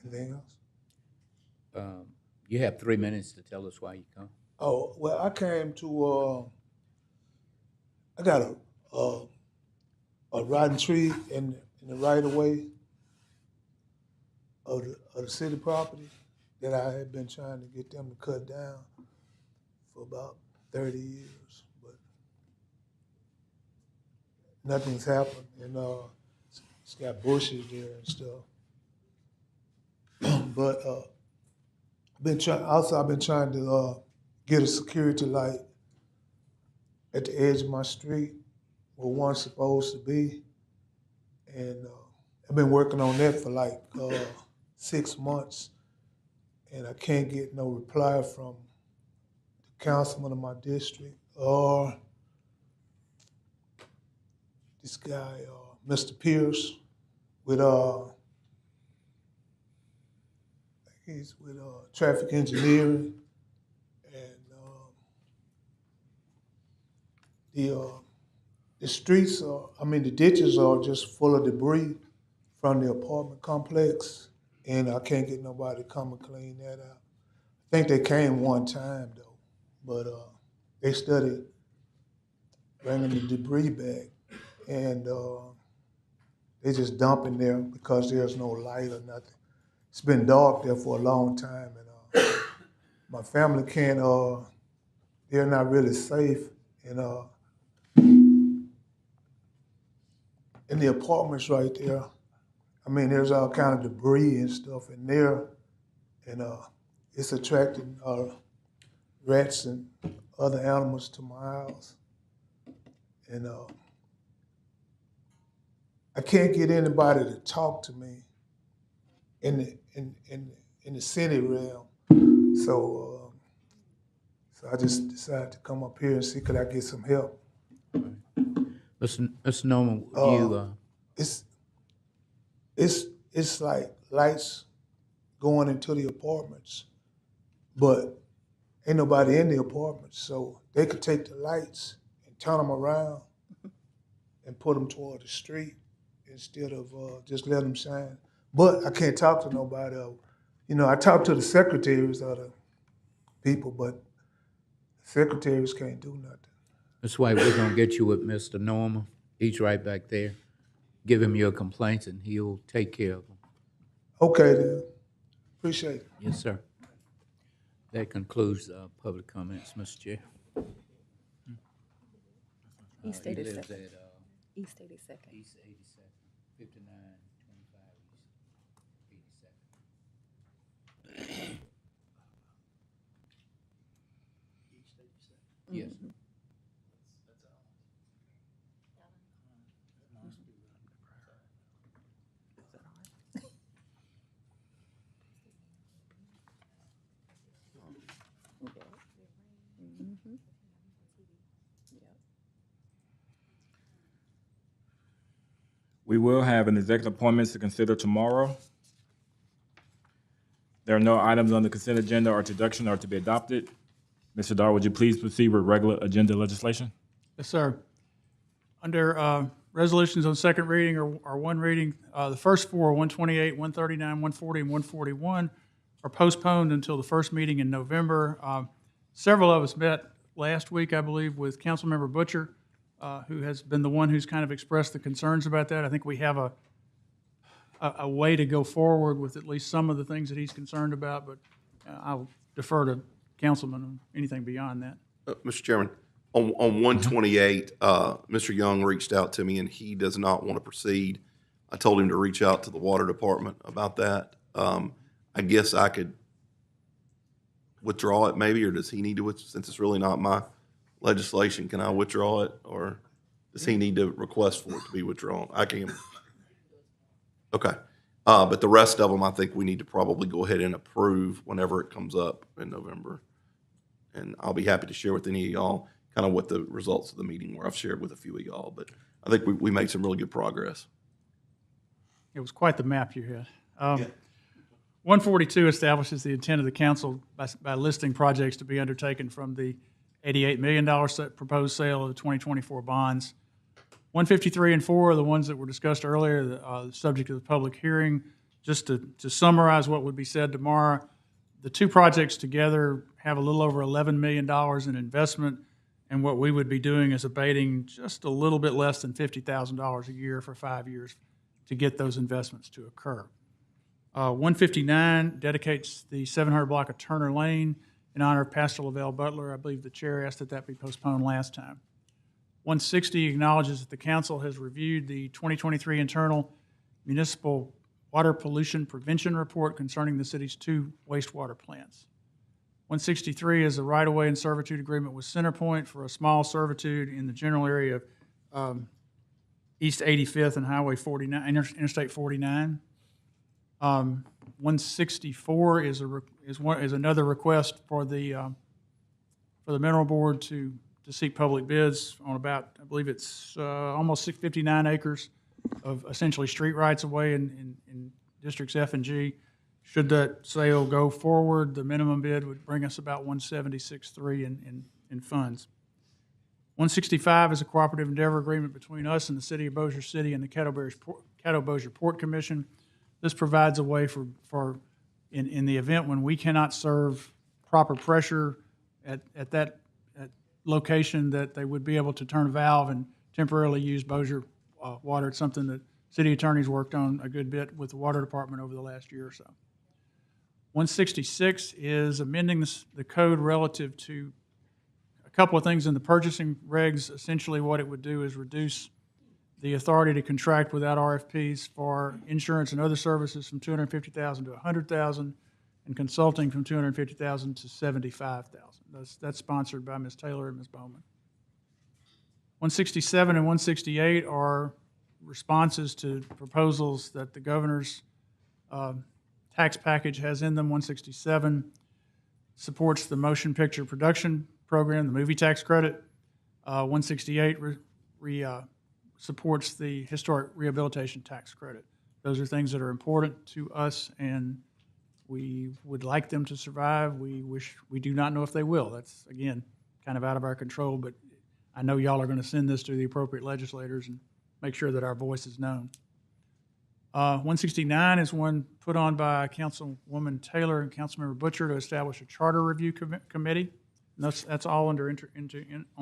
S12: Anything else?
S5: You have 3 minutes to tell us why you come.
S12: Oh, well, I came to, I got a rotten tree in the right of way of the city property that I had been trying to get them to cut down for about 30 years, but nothing's happened, and it's got bushes there and stuff. But I've been trying to get a security light at the edge of my street where one's supposed to be, and I've been working on that for like 6 months, and I can't get no reply from the councilman of my district or this guy, Mr. Pierce, with he's with traffic engineering, and the streets are, the ditches are just full of debris from the apartment complex, and I can't get nobody to come and clean that out. I think they came one time though, but they studied bringing the debris back, and they just dump in there because there's no light or nothing. It's been dark there for a long time, and my family can't, they're not really safe, and in the apartments right there, there's all kind of debris and stuff in there, and it's attracting rats and other animals to my house, and I can't get anybody to talk to me in the city realm, so I just decided to come up here and see could I get some help.
S5: Mr. Norman, you
S12: It's like lights going into the apartments, but ain't nobody in the apartments, so they could take the lights and turn them around and put them toward the street instead of just letting them shine. But I can't talk to nobody. I talk to the secretaries of the people, but secretaries can't do nothing.
S5: That's why we're gonna get you with Mr. Norman. He's right back there. Give him your complaints and he'll take care of them.
S12: Okay then, appreciate it.
S5: Yes, sir. That concludes public comments, Mr. Chair.
S7: East
S5: He lives
S7: 82nd.
S5: at
S7: East 82nd.
S5: East 82nd, 5925 East 82nd. Yes.
S1: We will have an executive appointments to consider tomorrow. There are no items on the consent agenda or introduction or to be adopted. Mr. Dar, would you please proceed with regular agenda legislation?
S8: Yes, sir. Under resolutions on second reading or one reading, the first four, 128, 139, 140, and 141, are postponed until the first meeting in November. Several of us met last week, I believe, with Councilmember Butcher, who has been the one who's kind of expressed the concerns about that. I think we have a way to go forward with at least some of the things that he's concerned about, but I'll defer to Councilman on anything beyond that.
S6: Mr. Chairman, on 128, Mr. Young reached out to me and he does not want to proceed. I told him to reach out to the water department about that. I guess I could withdraw it maybe, or does he need to, since it's really not my legislation, can I withdraw it or? Does he need to request for it to be withdrawn? I can. Okay. But the rest of them, I think we need to probably go ahead and approve whenever it comes up in November. And I'll be happy to share with any of y'all kind of what the results of the meeting were. I've shared with a few of y'all, but I think we made some really good progress.
S8: It was quite the map you had. 142 establishes the intent of the council by listing projects to be undertaken from the $88 million proposed sale of the 2024 bonds. 153 and 4 are the ones that were discussed earlier, the subject of the public hearing. Just to summarize what would be said tomorrow, the two projects together have a little over $11 million in investment, and what we would be doing is abating just a little bit less than $50,000 a year for 5 years to get those investments to occur. 159 dedicates the 700 block of Turner Lane in honor of Pastor Lavelle Butler. I believe the chair asked that that be postponed last time. 160 acknowledges that the council has reviewed the 2023 internal municipal water pollution prevention report concerning the city's 2 wastewater plants. 163 is a right-of-way and servitude agreement with CenterPoint for a small servitude in the general area of East 85th and Highway 49, Interstate 49. 164 is another request for the mineral board to seek public bids on about, I believe it's almost 59 acres of essentially street rights of way in districts F and G. Should that sale go forward, the minimum bid would bring us about 176.3 in funds. 165 is a cooperative endeavor agreement between us and the City of Bossier City and the Caddo-Bossier Port Commission. This provides a way for in the event when we cannot serve proper pressure at that location, that they would be able to turn a valve and temporarily use Bossier water. It's something that city attorneys worked on a good bit with the water department over the last year or so. 166 is amending the code relative to a couple of things in the purchasing regs. Essentially what it would do is reduce the authority to contract without RFPs for insurance and other services from $250,000 to $100,000, and consulting from $250,000 to $75,000. That's sponsored by Ms. Taylor and Ms. Bowman. 167 and 168 are responses to proposals that the governor's tax package has in them. 167 supports the motion picture production program, the movie tax credit. 168 supports the historic rehabilitation tax credit. Those are things that are important to us, and we would like them to survive. We do not know if they will. That's, again, kind of out of our control, but I know y'all are going to send this to the appropriate legislators and make sure that our voice is known. 169 is one put on by Councilwoman Taylor and Councilmember Butcher to establish a charter review committee. And that's all on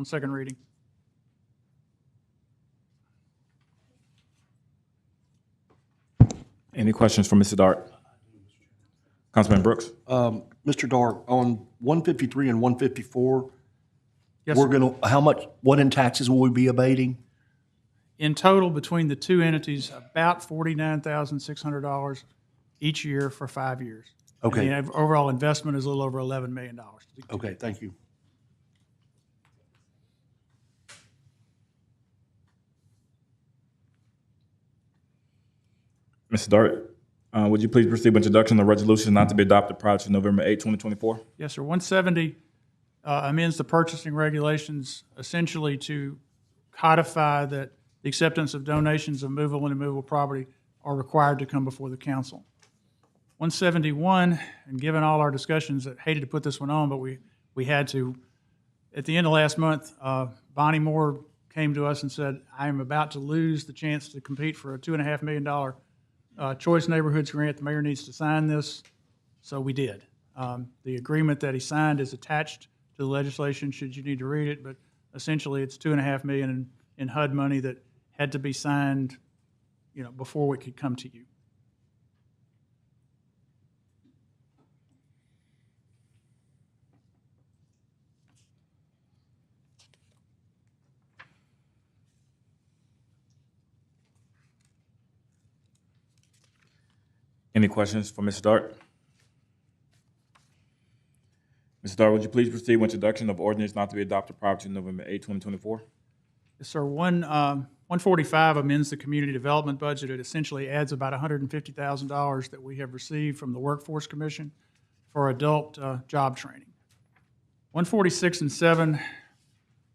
S8: second reading.
S1: Any questions for Mr. Dart? Councilman Brooks?
S5: Mr. Dart, on 153 and 154,
S8: Yes,
S5: we're
S8: sir.
S5: going to, what in taxes will we be abating?
S8: In total, between the two entities, about $49,600 each year for 5 years.
S5: Okay.
S8: And the overall investment is a little over $11 million.
S5: Okay, thank you.
S1: Mr. Dart, would you please proceed with introduction of resolutions not to be adopted prior to November 8, 2024?
S8: Yes, sir. 170 amends the purchasing regulations essentially to codify that the acceptance of donations of movable and immovable property are required to come before the council. 171, and given all our discussions, I hated to put this one on, but we had to. At the end of last month, Bonnie Moore came to us and said, I am about to lose the chance to compete for a $2.5 million Choice Neighborhoods grant. The mayor needs to sign this. So we did. The agreement that he signed is attached to the legislation, should you need to read it, but essentially it's $2.5 million in HUD money that had to be signed, before it could come to you.
S1: Any questions for Mr. Dart? Mr. Dart, would you please proceed with introduction of ordinance not to be adopted prior to November 8, 2024?
S8: Yes, sir. 145 amends the community development budget. It essentially adds about $150,000 that we have received from the Workforce Commission for adult job training. 146 and 7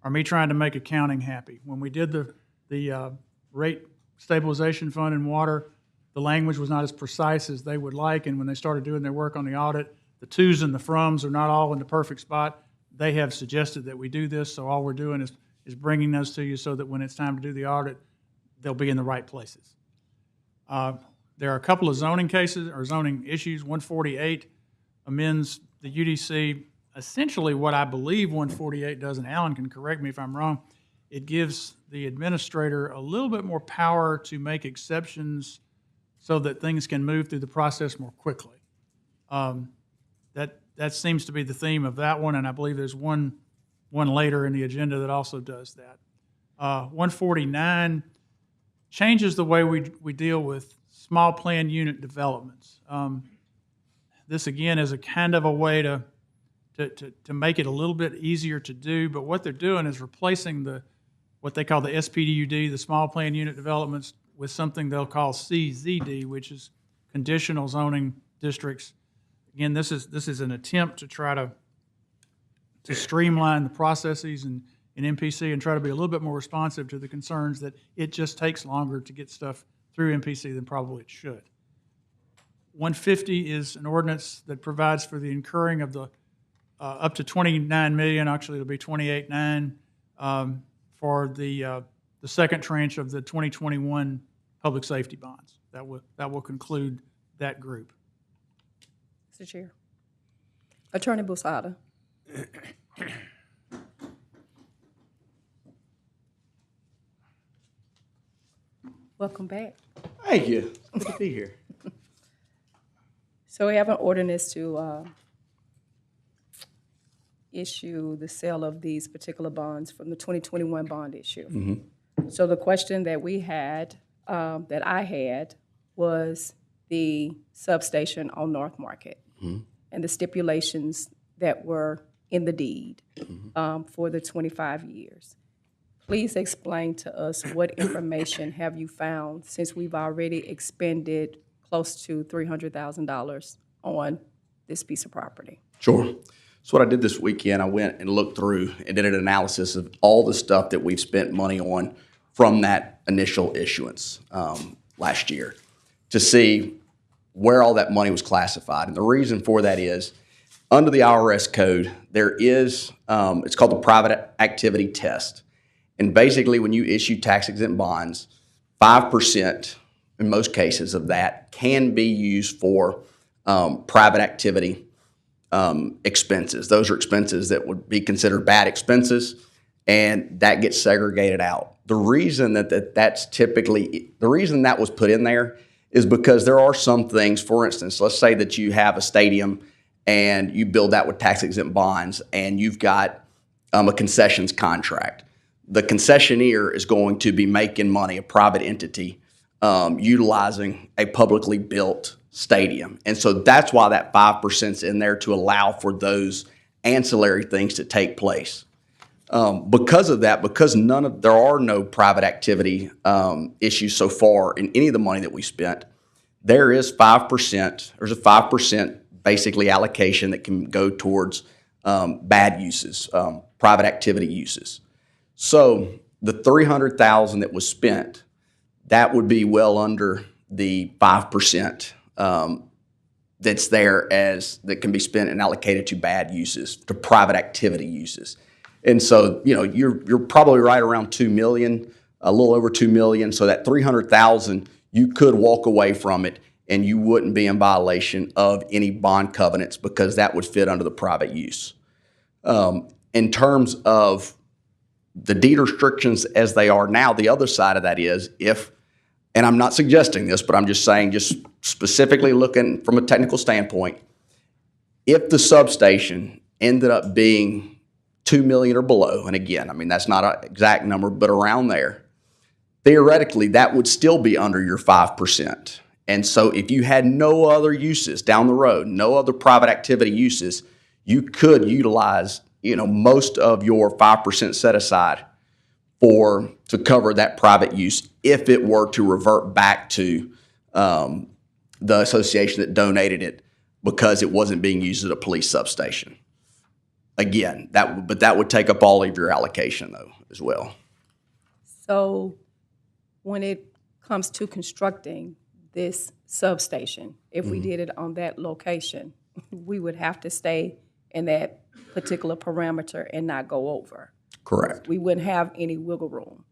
S8: are me trying to make accounting happy. When we did the rate stabilization fund in water, the language was not as precise as they would like, and when they started doing their work on the audit, the to's and the froms are not all in the perfect spot. They have suggested that we do this, so all we're doing is bringing those to you so that when it's time to do the audit, they'll be in the right places. There are a couple of zoning cases or zoning issues. 148 amends the UDC. Essentially what I believe 148 does, and Alan can correct me if I'm wrong, it gives the administrator a little bit more power to make exceptions so that things can move through the process more quickly. That seems to be the theme of that one, and I believe there's one later in the agenda that also does that. 149 changes the way we deal with small plan unit developments. This again is a kind of a way to make it a little bit easier to do, but what they're doing is replacing what they call the SPDUD, the small plan unit developments, with something they'll call CZD, which is conditional zoning districts. Again, this is an attempt to try to streamline the processes in MPC and try to be a little bit more responsive to the concerns that it just takes longer to get stuff through MPC than probably it should. 150 is an ordinance that provides for the incurring of the up to $29 million, actually it'll be $28.9 for the second tranche of the 2021 public safety bonds. That will conclude that group.
S7: Mr. Chair. Attorney Busada. Welcome back.
S5: Thank you. Good to be here.
S7: So we have an ordinance to issue the sale of these particular bonds from the 2021 bond issue.
S5: Mm-hmm.
S7: So the question that we had, that I had, was the substation on North Market and the stipulations that were in the deed for the 25 years. Please explain to us what information have you found since we've already expended close to $300,000 on this piece of property.
S13: Sure. So what I did this weekend, I went and looked through and did an analysis of all the stuff that we've spent money on from that initial issuance last year to see where all that money was classified. And the reason for that is, under the IRS code, there is, it's called the private activity test. And basically, when you issue tax-exempt bonds, 5% in most cases of that can be used for private activity expenses. Those are expenses that would be considered bad expenses, and that gets segregated out. The reason the reason that was put in there is because there are some things, for instance, let's say that you have a stadium and you build that with tax-exempt bonds and you've got a concessions contract. The concessionaire is going to be making money, a private entity, utilizing a publicly built stadium. And so that's why that 5% is in there, to allow for those ancillary things to take place. Because of that, because there are no private activity issues so far in any of the money that we spent, there is 5%, there's a 5% basically allocation that can go towards bad uses, private activity uses. So the $300,000 that was spent, that would be well under the 5% that's there that can be spent and allocated to bad uses, to private activity uses. And so, you're probably right around $2 million, a little over $2 million. So that $300,000, you could walk away from it and you wouldn't be in violation of any bond covenants because that would fit under the private use. In terms of the deed restrictions as they are now, the other side of that is and I'm not suggesting this, but I'm just saying, just specifically looking from a technical standpoint, if the substation ended up being $2 million or below, and again, I mean, that's not an exact number, but around there, theoretically, that would still be under your 5%. And so if you had no other uses down the road, no other private activity uses, you could utilize, most of your 5% set aside to cover that private use if it were to revert back to the association that donated it because it wasn't being used at a police substation. Again, that would take up all of your allocation though as well.
S7: So when it comes to constructing this substation, if we did it on that location, we would have to stay in that particular parameter and not go over.
S13: Correct.
S7: We wouldn't have any wiggle room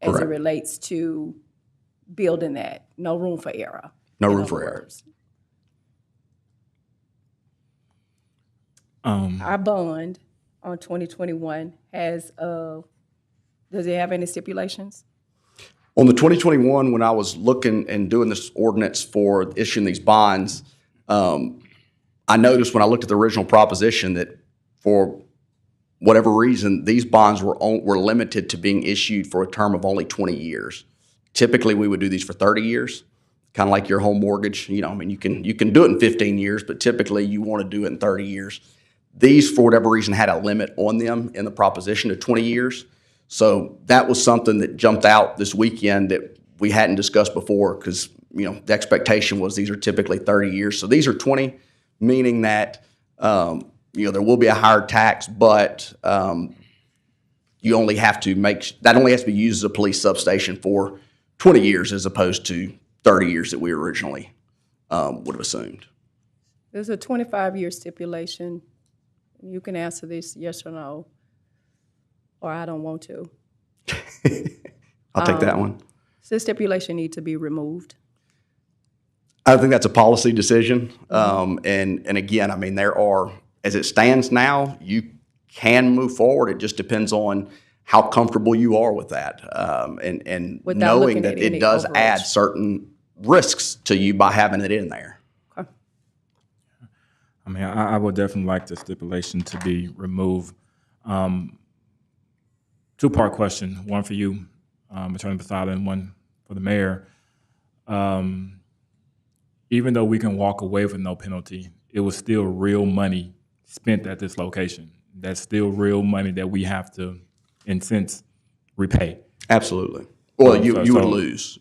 S7: as it
S13: Correct.
S7: relates to building that. No room for error.
S13: No
S7: in
S13: room
S7: other
S13: for error.
S7: words. Our bond on 2021 has, does it have any stipulations?
S13: On the 2021, when I was looking and doing this ordinance for issuing these bonds, I noticed when I looked at the original proposition that for whatever reason, these bonds were limited to being issued for a term of only 20 years. Typically, we would do these for 30 years, kind of like your home mortgage. You know, I mean, you can do it in 15 years, but typically you want to do it in 30 years. These, for whatever reason, had a limit on them in the proposition of 20 years. So that was something that jumped out this weekend that we hadn't discussed before because, you know, the expectation was these are typically 30 years. So these are 20, meaning that, you know, there will be a higher tax, but you only have to that only has to be used as a police substation for 20 years as opposed to 30 years that we originally would have assumed.
S7: There's a 25-year stipulation. You can answer this yes or no, or I don't want to.
S13: I'll take that one.
S7: Does this stipulation need to be removed?
S13: I think that's a policy decision. And again, I mean, there are, as it stands now, you can move forward. It just depends on how comfortable you are with that. And
S7: Without
S13: knowing
S7: looking
S13: that
S7: at
S13: it
S7: any
S13: does
S7: overage.
S13: add certain risks to you by having it in there.
S7: Okay.
S1: I mean, I would definitely like the stipulation to be removed. Two-part question, one for you, Attorney Posada, and one for the mayor. Even though we can walk away with no penalty, it was still real money spent at this location. That's still real money that we have to, in sense, repay.
S13: Absolutely. Well, you would
S1: So-
S13: lose.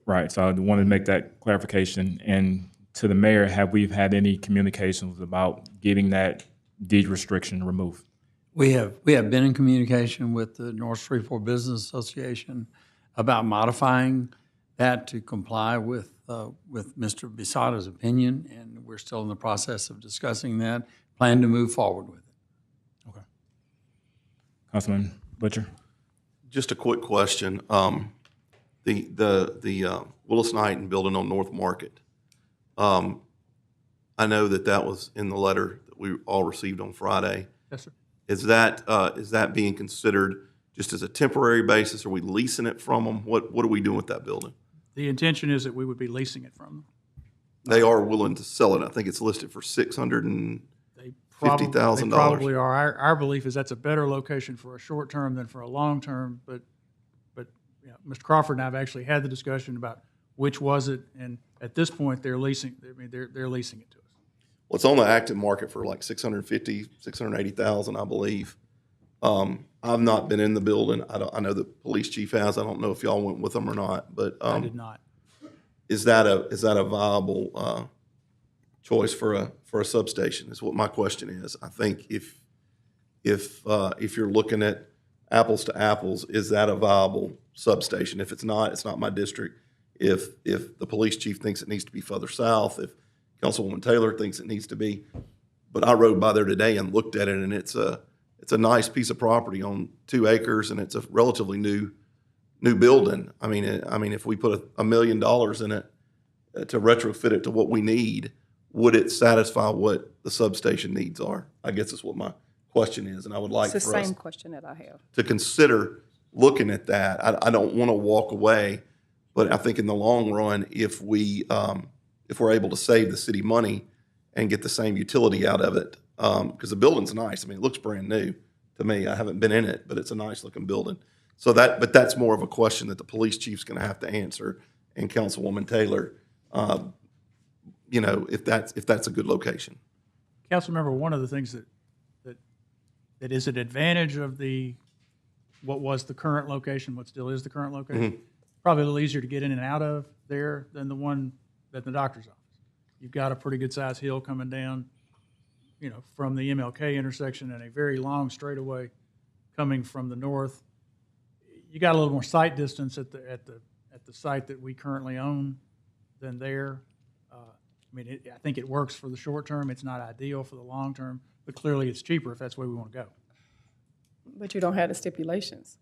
S1: Right, so I wanted to make that clarification. And to the mayor, have we had any communications about getting that deed restriction removed?
S3: We have been in communication with the North Shreveport Business Association about modifying that to comply with Mr. Bisada's opinion, and we're still in the process of discussing that. Plan to move forward with it.
S1: Okay. Councilman Butcher?
S6: Just a quick question. The Willis Knight and building on North Market. I know that was in the letter that we all received on Friday.
S8: Yes, sir.
S6: Is that being considered just as a temporary basis? Are we leasing it from them? What are we doing with that building?
S8: The intention is that we would be leasing it from them.
S6: They are willing to sell it. I think it's listed for $650,000.
S8: They probably are. Our belief is that's a better location for a short term than for a long term. But you know, Mr. Crawford and I have actually had the discussion about which was it, and at this point they're leasing. I mean, they're leasing it to us.
S6: Well, it's on the active market for like $650,000, $680,000, I believe. I've not been in the building. I know the police chief has. I don't know if y'all went with them or not, but
S8: I did not.
S6: Is that a viable choice for a substation? Is what my question is. I think if you're looking at apples to apples, is that a viable substation? If it's not my district. If the police chief thinks it needs to be further south, if Councilwoman Taylor thinks it needs to be, but I rode by there today and looked at it, and it's a nice piece of property on 2 acres, and it's a relatively new building. I mean, if we put $1 million in it to retrofit it to what we need, would it satisfy what the substation needs are? I guess that's what my question is, and I would like
S7: It's the
S6: for us
S7: same question that I have.
S6: to consider looking at that. I don't want to walk away, but I think in the long run, if we're able to save the city money and get the same utility out of it, because the building's nice. I mean, it looks brand new to me. I haven't been in it, but it's a nice looking building. But that's more of a question that the police chief's going to have to answer, and Councilwoman Taylor, if that's a good location.
S8: Councilmember, one of the things that is an advantage of the what was the current location, what still is the current location. Probably a little easier to get in and out of there than the one at the doctor's office. You've got a pretty good-sized hill coming down, from the MLK intersection and a very long straightaway coming from the north. You got a little more sight distance at the site that we currently own than there. I think it works for the short term. It's not ideal for the long term, but clearly it's cheaper if that's the way we want to go.
S7: But you don't have the stipulations.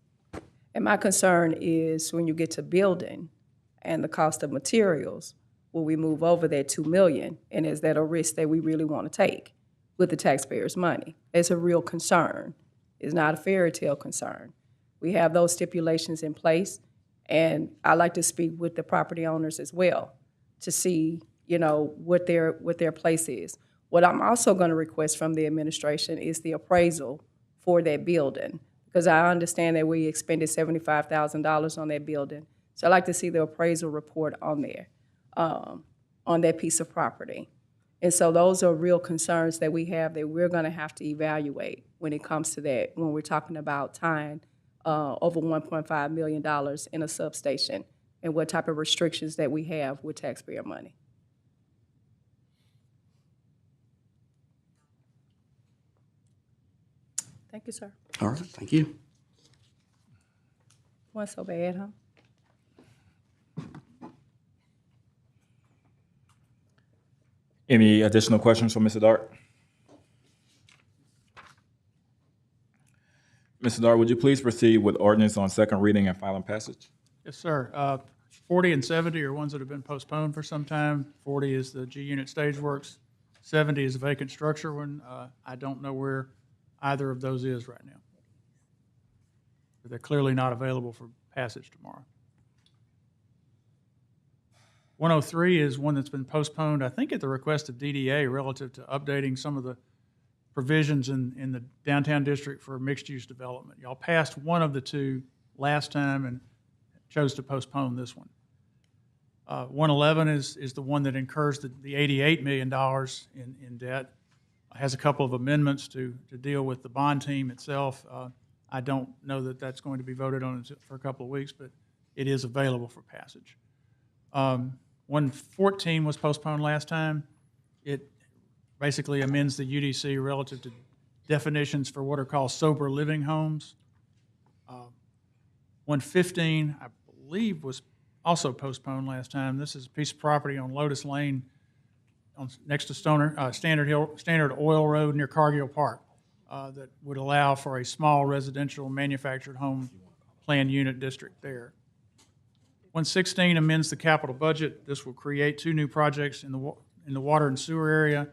S7: And my concern is when you get to building and the cost of materials, will we move over that $2 million? And is that a risk that we really want to take with the taxpayers' money? It's a real concern. It's not a fairy tale concern. We have those stipulations in place, and I like to speak with the property owners as well to see, what their place is. What I'm also going to request from the administration is the appraisal for that building, because I understand that we expended $75,000 on that building. So I'd like to see the appraisal report on there, on that piece of property. And so those are real concerns that we have that we're going to have to evaluate when it comes to that, when we're talking about tying over $1.5 million in a substation and what type of restrictions that we have with taxpayer money. Thank you, sir.
S13: All right, thank you.
S7: Wasn't so bad, huh?
S1: Any additional questions for Mr. Dart? Mr. Dart, would you please proceed with ordinance on second reading and final passage?
S8: Yes, sir. 40 and 70 are ones that have been postponed for some time. 40 is the G-Unit Stage Works. 70 is a vacant structure one. I don't know where either of those is right now. But they're clearly not available for passage tomorrow. 103 is one that's been postponed, I think at the request of DDA, relative to updating some of the provisions in the downtown district for mixed-use development. Y'all passed one of the two last time and chose to postpone this one. 111 is the one that incurs the $88 million in debt. It has a couple of amendments to deal with the bond team itself. I don't know that that's going to be voted on for a couple of weeks, but it is available for passage. 114 was postponed last time. It basically amends the UDC relative to definitions for what are called sober living homes. 115, I believe, was also postponed last time. This is a piece of property on Lotus Lane next to Standard Oil Road near Cargill Park that would allow for a small residential manufactured home plan unit district there. 116 amends the capital budget. This will create two new projects in the water and sewer area,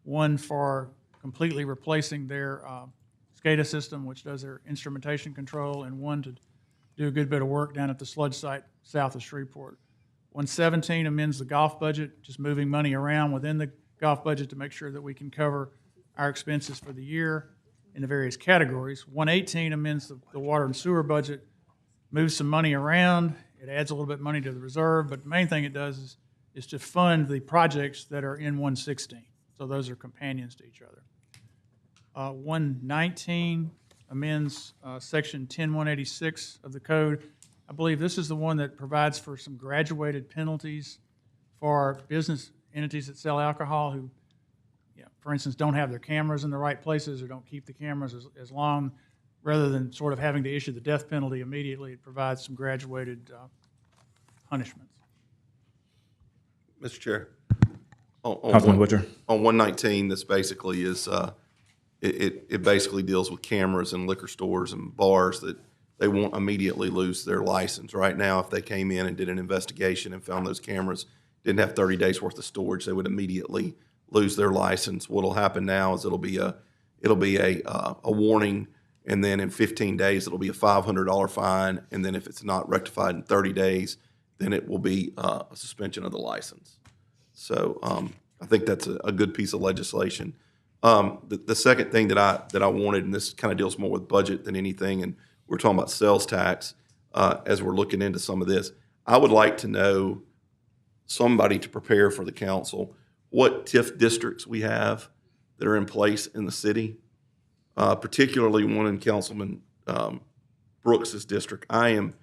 S8: one for completely replacing their SCADA system, which does their instrumentation control, and one to do a good bit of work down at the sludge site south of Shreveport. 117 amends the golf budget, just moving money around within the golf budget to make sure that we can cover our expenses for the year in the various categories. 118 amends the water and sewer budget, moves some money around. It adds a little bit of money to the reserve, but the main thing it does is to fund the projects that are in 116. So those are companions to each other. 119 amends section 10-186 of the code. I believe this is the one that provides for some graduated penalties for business entities that sell alcohol who, for instance, don't have their cameras in the right places or don't keep the cameras as long. Rather than sort of having to issue the death penalty immediately, it provides some graduated punishments.
S6: Mr. Chair.
S1: Councilman Butcher.
S6: On 119, this basically is, it basically deals with cameras in liquor stores and bars that they won't immediately lose their license. Right now, if they came in and did an investigation and found those cameras didn't have 30 days worth of storage, they would immediately lose their license. What'll happen now is it'll be a warning, and then in 15 days, it'll be a $500 fine, and then if it's not rectified in 30 days, then it will be a suspension of the license. So I think that's a good piece of legislation. The second thing that I wanted, and this kind of deals more with budget than anything, and we're talking about sales tax as we're looking into some of this. I would like to know somebody to prepare for the council what TIF districts we have that are in place in the city. Particularly one in Councilman Brooks's district. I am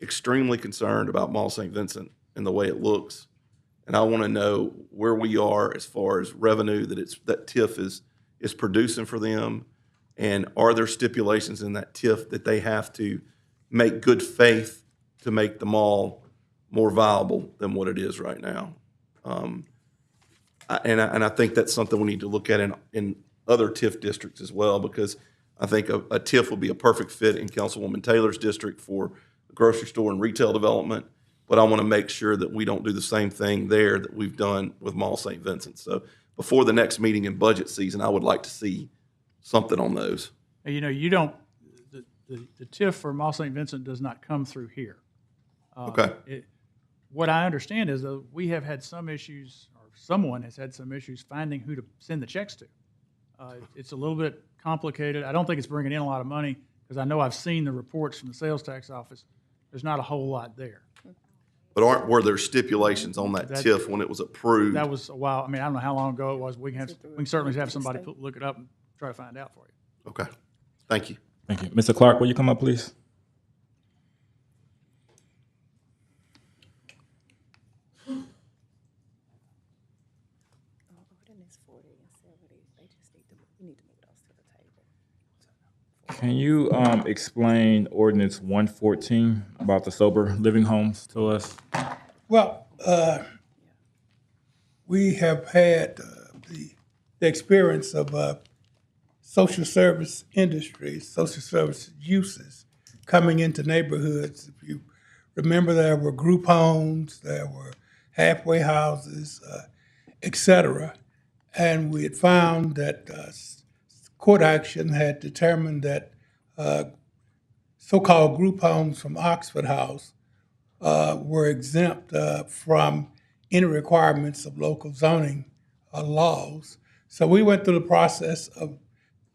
S6: extremely concerned about Mall St. Vincent and the way it looks. And I want to know where we are as far as revenue that TIF is producing for them. And are there stipulations in that TIF that they have to make good faith to make the mall more viable than what it is right now? I think that's something we need to look at in other TIF districts as well, because I think a TIF will be a perfect fit in Councilwoman Taylor's district for grocery store and retail development. But I want to make sure that we don't do the same thing there that we've done with Mall St. Vincent. So before the next meeting in budget season, I would like to see something on those.
S8: You know, you don't, the TIF for Mall St. Vincent does not come through here.
S6: Okay.
S8: What I understand is that we have had some issues, or someone has had some issues finding who to send the checks to. It's a little bit complicated. I don't think it's bringing in a lot of money, because I know I've seen the reports from the sales tax office. There's not a whole lot there.
S6: But were there stipulations on that TIF when it was approved?
S8: That was a while. I mean, I don't know how long ago it was. We can certainly have somebody look it up and try to find out for you.
S6: Okay. Thank you.
S1: Thank you. Mr. Clark, will you come up, please? Can you explain ordinance 114 about the sober living homes to us?
S12: Well, we have had the experience of social service industry, social service uses coming into neighborhoods. If you remember, there were group homes, there were halfway houses, et cetera. And we had found that court action had determined that so-called group homes from Oxford House were exempt from any requirements of local zoning laws. So we went through the process of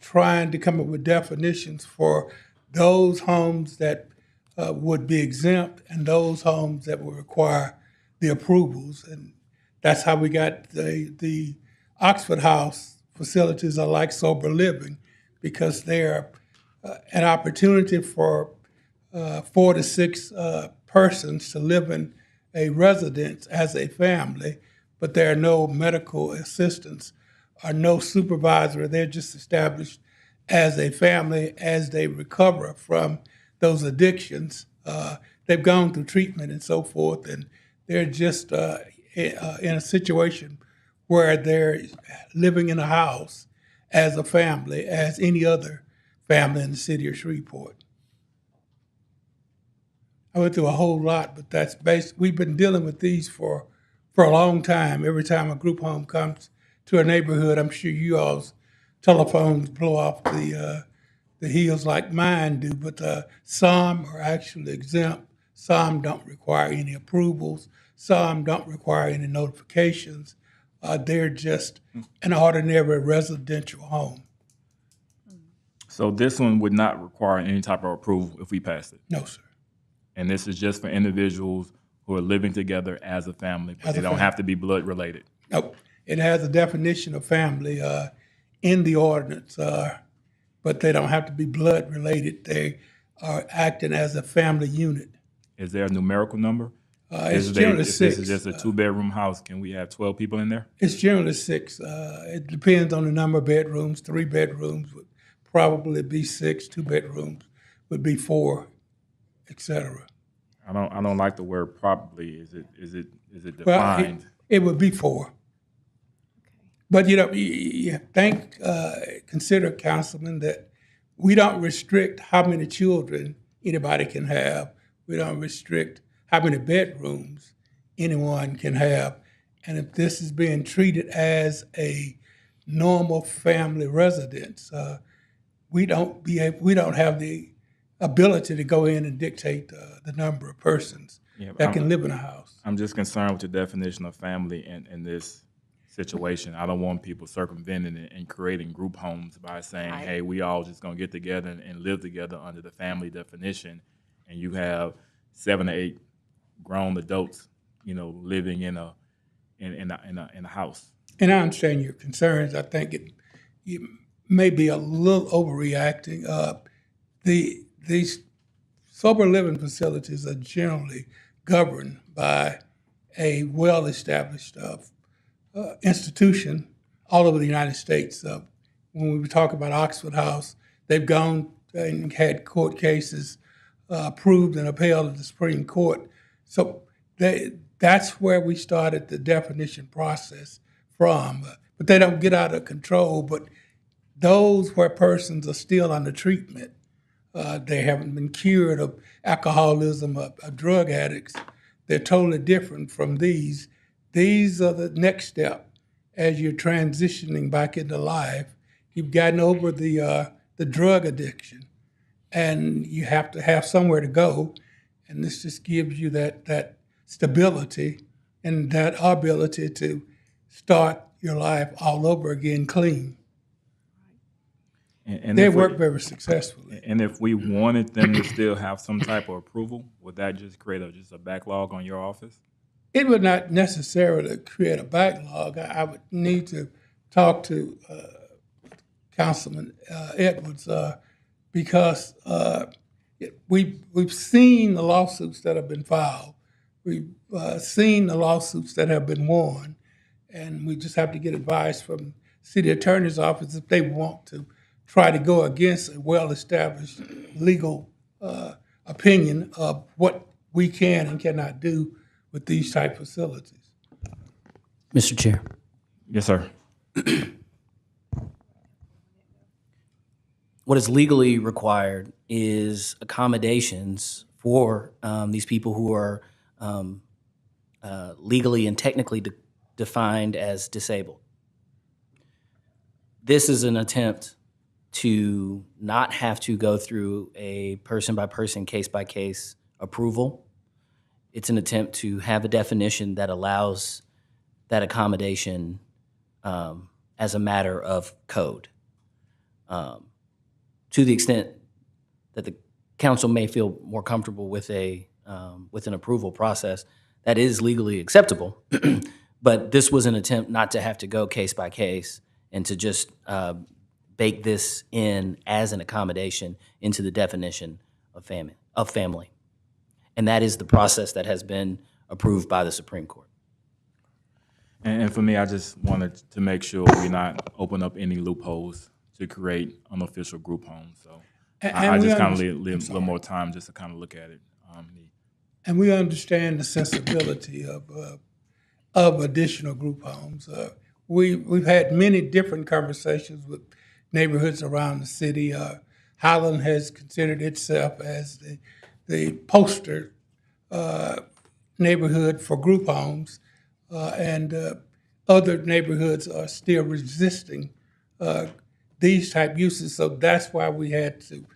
S12: trying to come up with definitions for those homes that would be exempt and those homes that would require the approvals. And that's how we got the Oxford House facilities are like sober living, because they're an opportunity for 4 to 6 persons to live in a residence as a family, but there are no medical assistants or no supervisor. They're just established as a family as they recover from those addictions. They've gone through treatment and so forth, and they're just in a situation where they're living in a house as a family, as any other family in the city of Shreveport. I went through a whole lot, but that's we've been dealing with these for a long time. Every time a group home comes to a neighborhood, I'm sure you all's telephones blow off the heels like mine do, but some are actually exempt. Some don't require any approvals. Some don't require any notifications. They're just an ordinary residential home.
S1: So this one would not require any type of approval if we passed it?
S12: No, sir.
S1: And this is just for individuals who are living together as a family, but they don't have to be blood related?
S12: Nope. It has a definition of family in the ordinance, but they don't have to be blood related. They are acting as a family unit.
S1: Is there a numerical number?
S12: It's generally 6.
S1: If this is just a 2-bedroom house, can we have 12 people in there?
S12: It's generally 6. It depends on the number of bedrooms. 3 bedrooms would probably be 6. 2 bedrooms would be 4, et cetera.
S1: I don't like the word probably. Is it defined?
S12: Well, it would be 4. But you consider, Councilman, that we don't restrict how many children anybody can have. We don't restrict how many bedrooms anyone can have. And if this is being treated as a normal family residence, we don't have the ability to go in and dictate the number of persons that can live in a house.
S1: I'm just concerned with the definition of family in this situation. I don't want people circumventing it and creating group homes by saying, hey, we all just gonna get together and live together under the family definition, and you have 7 or 8 grown adults, living in a house.
S12: And I understand your concerns. I think it may be a little overreacting. These sober living facilities are generally governed by a well-established institution all over the United States. When we talk about Oxford House, they've gone and had court cases approved and upheld at the Supreme Court. So that's where we started the definition process from. But they don't get out of control. But those where persons are still under treatment, they haven't been cured of alcoholism, of drug addicts, they're totally different from these. These are the next step as you're transitioning back into life. You've gotten over the drug addiction, and you have to have somewhere to go. And this just gives you that stability and that ability to start your life all over again clean.
S1: And
S12: They
S1: if we-
S12: work very successfully.
S1: And if we wanted them to still have some type of approval, would that just create just a backlog on your office?
S12: It would not necessarily create a backlog. I would need to talk to Councilman Edwards because we've seen the lawsuits that have been filed. We've seen the lawsuits that have been won, and we just have to get advice from city attorney's office if they want to try to go against a well-established legal opinion of what we can and cannot do with these type facilities.
S14: Mr. Chair.
S1: Yes, sir.
S14: What is legally required is accommodations for these people who are legally and technically defined as disabled. This is an attempt to not have to go through a person-by-person, case-by-case approval. It's an attempt to have a definition that allows that accommodation as a matter of code. To the extent that the council may feel more comfortable with an approval process, that is legally acceptable. But this was an attempt not to have to go case by case and to just bake this in as an accommodation into the definition of family. And that is the process that has been approved by the Supreme Court.
S1: And for me, I just wanted to make sure we not open up any loopholes to create unofficial group homes. So I just kind of leave a little more time just to kind of look at it.
S12: And we understand the sensibility of additional group homes. We've had many different conversations with neighborhoods around the city. Highland has considered itself as the poster neighborhood for group homes, and other neighborhoods are still resisting these type uses. So that's why we had to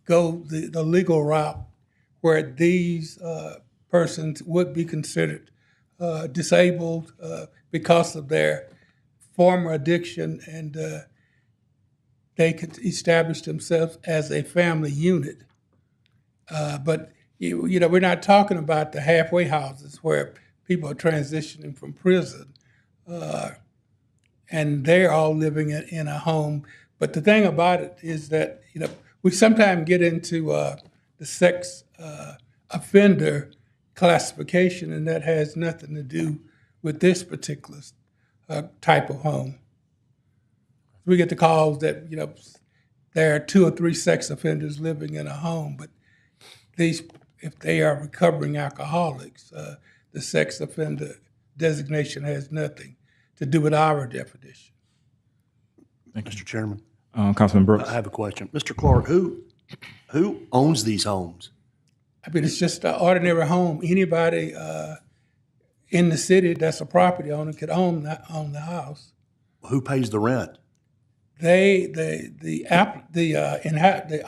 S12: go the legal route where these persons would be considered disabled because of their former addiction, and they could establish themselves as a family unit. But you know, we're not talking about the halfway houses where people are transitioning from prison, and they're all living in a home. But the thing about it is that, you know, we sometimes get into the sex offender classification, and that has nothing to do with this particular type of home. We get the calls that, you know, there are 2 or 3 sex offenders living in a home, but these, if they are recovering alcoholics, the sex offender designation has nothing to do with our definition.
S1: Thank you.
S15: Mr. Chairman,
S1: Councilman Brooks.
S15: I have a question. Mr. Clark, who owns these homes?
S12: I mean, it's just an ordinary home. Anybody in the city that's a property owner could own the house.
S15: Who pays the rent?
S12: The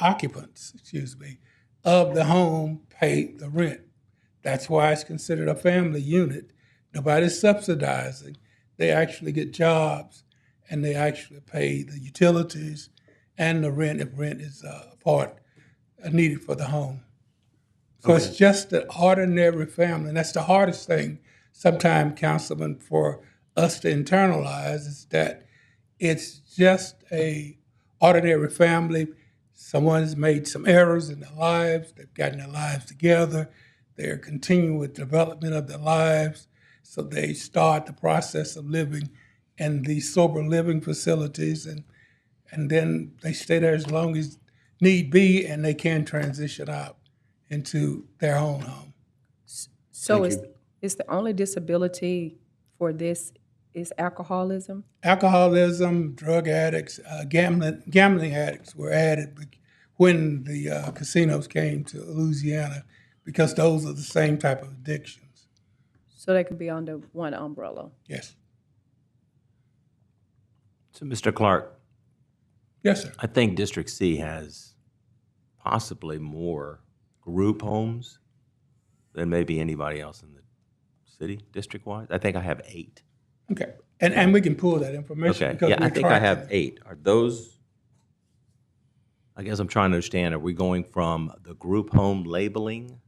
S12: occupants, of the home pay the rent. That's why it's considered a family unit. Nobody's subsidizing. They actually get jobs, and they actually pay the utilities and the rent if rent is a part needed for the home. So It's just an ordinary family, and that's the hardest thing sometimes, Councilman, for us to internalize, is that it's just a ordinary family. someone's made some errors in their lives, they've gotten their lives together, they're continuing with development of their lives, so they start the process of living in these sober living facilities, and then they stay there as long as need be, and they can transition out into their own home.
S7: So is the only disability for this is alcoholism?
S12: Alcoholism, drug addicts, gambling addicts were added when the casinos came to Louisiana, because those are the same type of addictions.
S7: So they could be under one umbrella?
S12: Yes.
S5: So, Mr. Clark,
S12: Yes, sir.
S5: I think District C has possibly more group homes than maybe anybody else in the city, district-wise. I think I have 8.
S12: Okay. And we can pull that information.
S5: Okay,
S12: because
S5: yeah, I
S12: we're
S5: think I have
S12: tracking
S5: 8. Are those, I guess I'm trying to understand, are we going from the group home labeling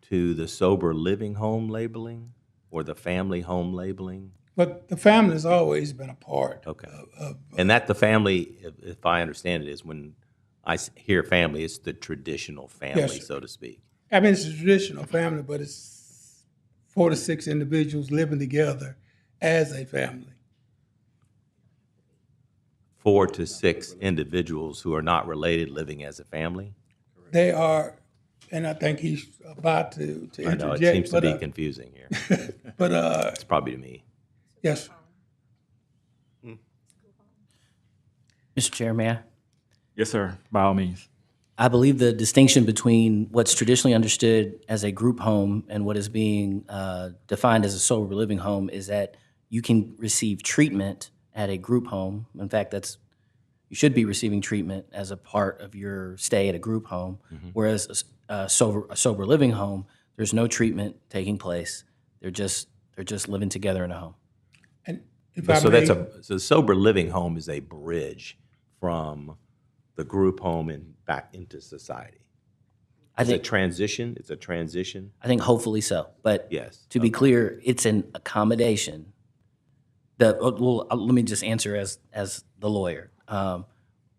S5: to the sober living home labeling or the family home labeling?
S12: But the family's always been a part.
S5: Okay.
S12: Of
S5: And that the family, if I understand it, is when I hear family, it's the traditional family,
S12: Yes, sir.
S5: so to speak.
S12: I mean, it's a traditional family, but it's 4 to 6 individuals living together as a family.
S5: 4 to 6 individuals who are not related living as a family?
S12: They are, and I think he's about to interject.
S5: I know, it seems to be confusing here.
S12: But
S5: It's probably to me.
S12: yes, sir.
S14: Mr. Chair, may I?
S1: Yes, sir, by all means.
S14: I believe the distinction between what's traditionally understood as a group home and what is being defined as a sober living home is that you can receive treatment at a group home. In fact, you should be receiving treatment as a part of your stay at a group home, whereas a sober living home, there's no treatment taking place. They're just living together in a home.
S12: And if I
S5: So
S12: may,
S5: so the sober living home is a bridge from the group home and back into society. It's a transition.
S14: I think hopefully so, but
S5: Yes.
S14: to be clear, it's an accommodation. Let me just answer as the lawyer.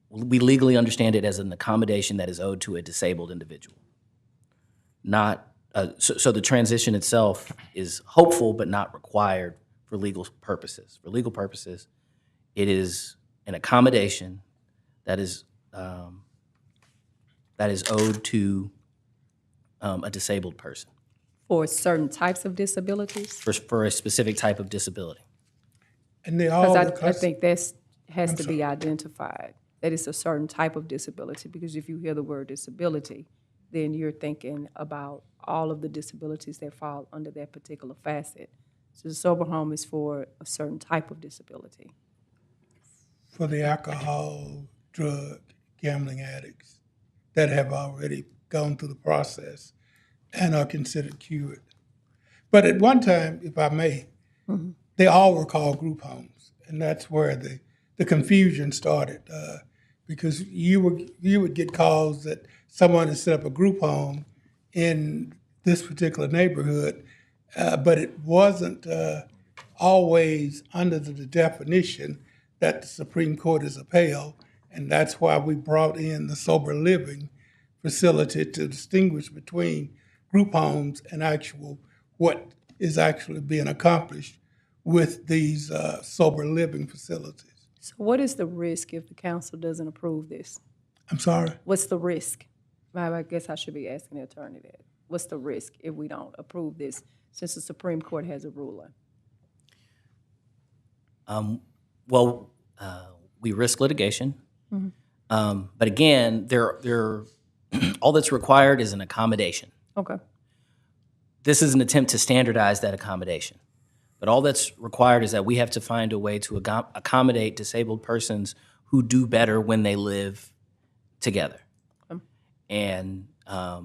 S14: We legally understand it as an accommodation that is owed to a disabled individual. So the transition itself is hopeful but not required for legal purposes. For legal purposes, it is an accommodation that is owed to a disabled person
S7: For certain types of disabilities?
S14: for a specific type of disability.
S12: and they all.
S7: Because I think that has to be identified, that it's a certain type of disability, because if you hear the word disability, then you're thinking about all of the disabilities that fall under that particular facet. So the sober home is for a certain type of disability.
S12: For the alcohol, drug, gambling addicts that have already gone through the process and are considered cured. But at one time, if I may, they all were called group homes, and that's where the confusion started. Because you would get calls that someone had set up a group home in this particular neighborhood, but it wasn't always under the definition that the Supreme Court has upheld, and that's why we brought in the sober living facility to distinguish between group homes and what is actually being accomplished with these sober living facilities.
S7: So what is the risk if the council doesn't approve this?
S12: I'm sorry?
S7: What's the risk? I guess I should be asking the attorney that. What's the risk if we don't approve this, since the Supreme Court has a ruling?
S14: We risk litigation. But again, all that's required is an accommodation.
S7: Okay.
S14: This is an attempt to standardize that accommodation. But all that's required is that we have to find a way to accommodate disabled persons who do better when they live together. And I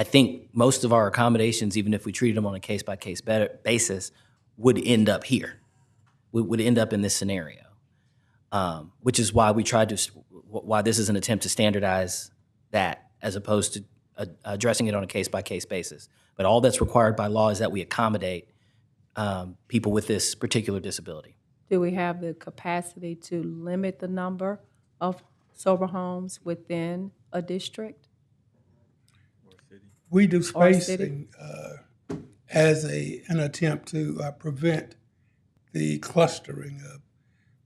S14: think most of our accommodations, even if we treated them on a case-by-case basis, would end up here, would end up in this scenario, which is why why this is an attempt to standardize that as opposed to addressing it on a case-by-case basis. But all that's required by law is that we accommodate people with this particular disability.
S7: Do we have the capacity to limit the number of sober homes within a district?
S12: We do
S7: Or city?
S12: spacing as an attempt to prevent the clustering of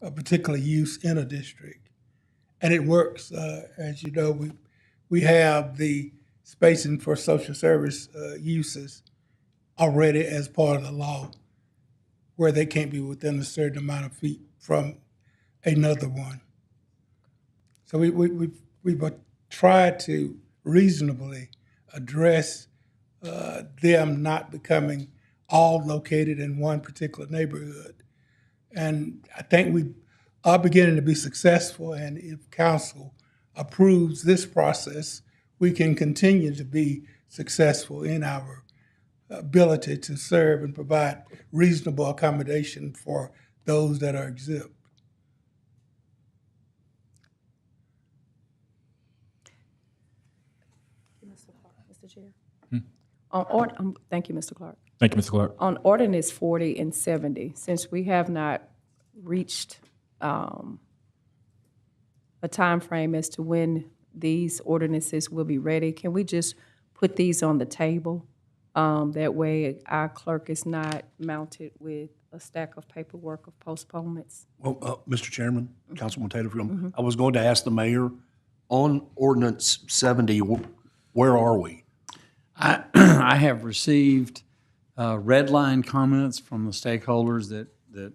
S12: a particular use in a district. And it works. As you know, we have the spacing for social service uses already as part of the law, where they can't be within a certain amount of feet from another one. So we've tried to reasonably address them not becoming all located in one particular neighborhood. And I think we are beginning to be successful, and if council approves this process, we can continue to be successful in our ability to serve and provide reasonable accommodation for those that are exempt.
S7: Mr. Chair. Thank you, Mr. Clark.
S1: Thank you, Mr. Clark.
S7: On ordinance 40 and 70, since we have not reached a time frame as to when these ordinances will be ready, can we just put these on the table? That way our clerk is not mounted with a stack of paperwork of postponements.
S15: Well, Mr. Chairman, Councilman Taylor, I was going to ask the mayor, on ordinance 70, where are we?
S3: I have received red line comments from the stakeholders that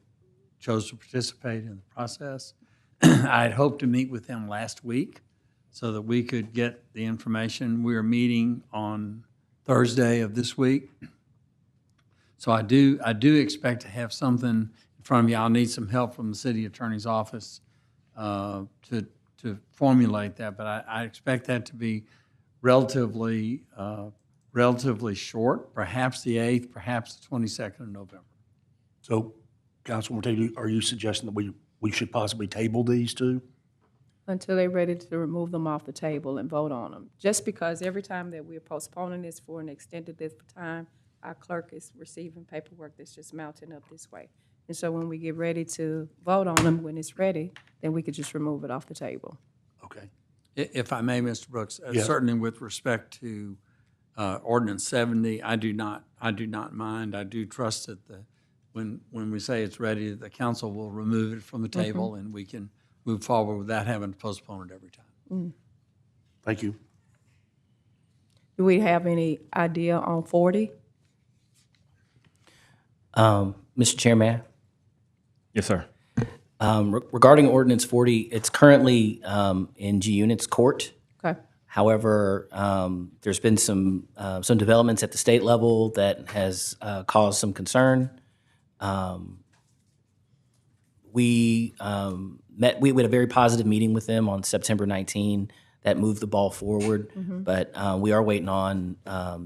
S3: chose to participate in the process. I had hoped to meet with them last week so that we could get the information. We are meeting on Thursday of this week. So I do expect to have something in front of you. I'll need some help from the city attorney's office to formulate that, but I expect that to be relatively short, perhaps the 8th, perhaps the 22nd of November.
S15: So, Councilman Taylor, are you suggesting that we should possibly table these two?
S7: Until they're ready to remove them off the table and vote on them. Just because every time that we're postponing this for an extended length of time, our clerk is receiving paperwork that's just mounting up this way. And so when we get ready to vote on them, when it's ready, then we could just remove it off the table.
S15: Okay.
S3: If I may, Mr. Brooks,
S15: Yes.
S3: certainly with respect to ordinance 70, I do not mind. I do trust that when we say it's ready, the council will remove it from the table and we can move forward without having to postpone it every time.
S15: Thank you.
S7: Do we have any idea on 40?
S14: Mr. Chairman,
S1: Yes, sir.
S14: regarding ordinance 40, it's currently in G Unit's court.
S7: Okay.
S14: However, there's been some developments at the state level that has caused some concern. We had a very positive meeting with them on September 19 that moved the ball forward, but we are waiting on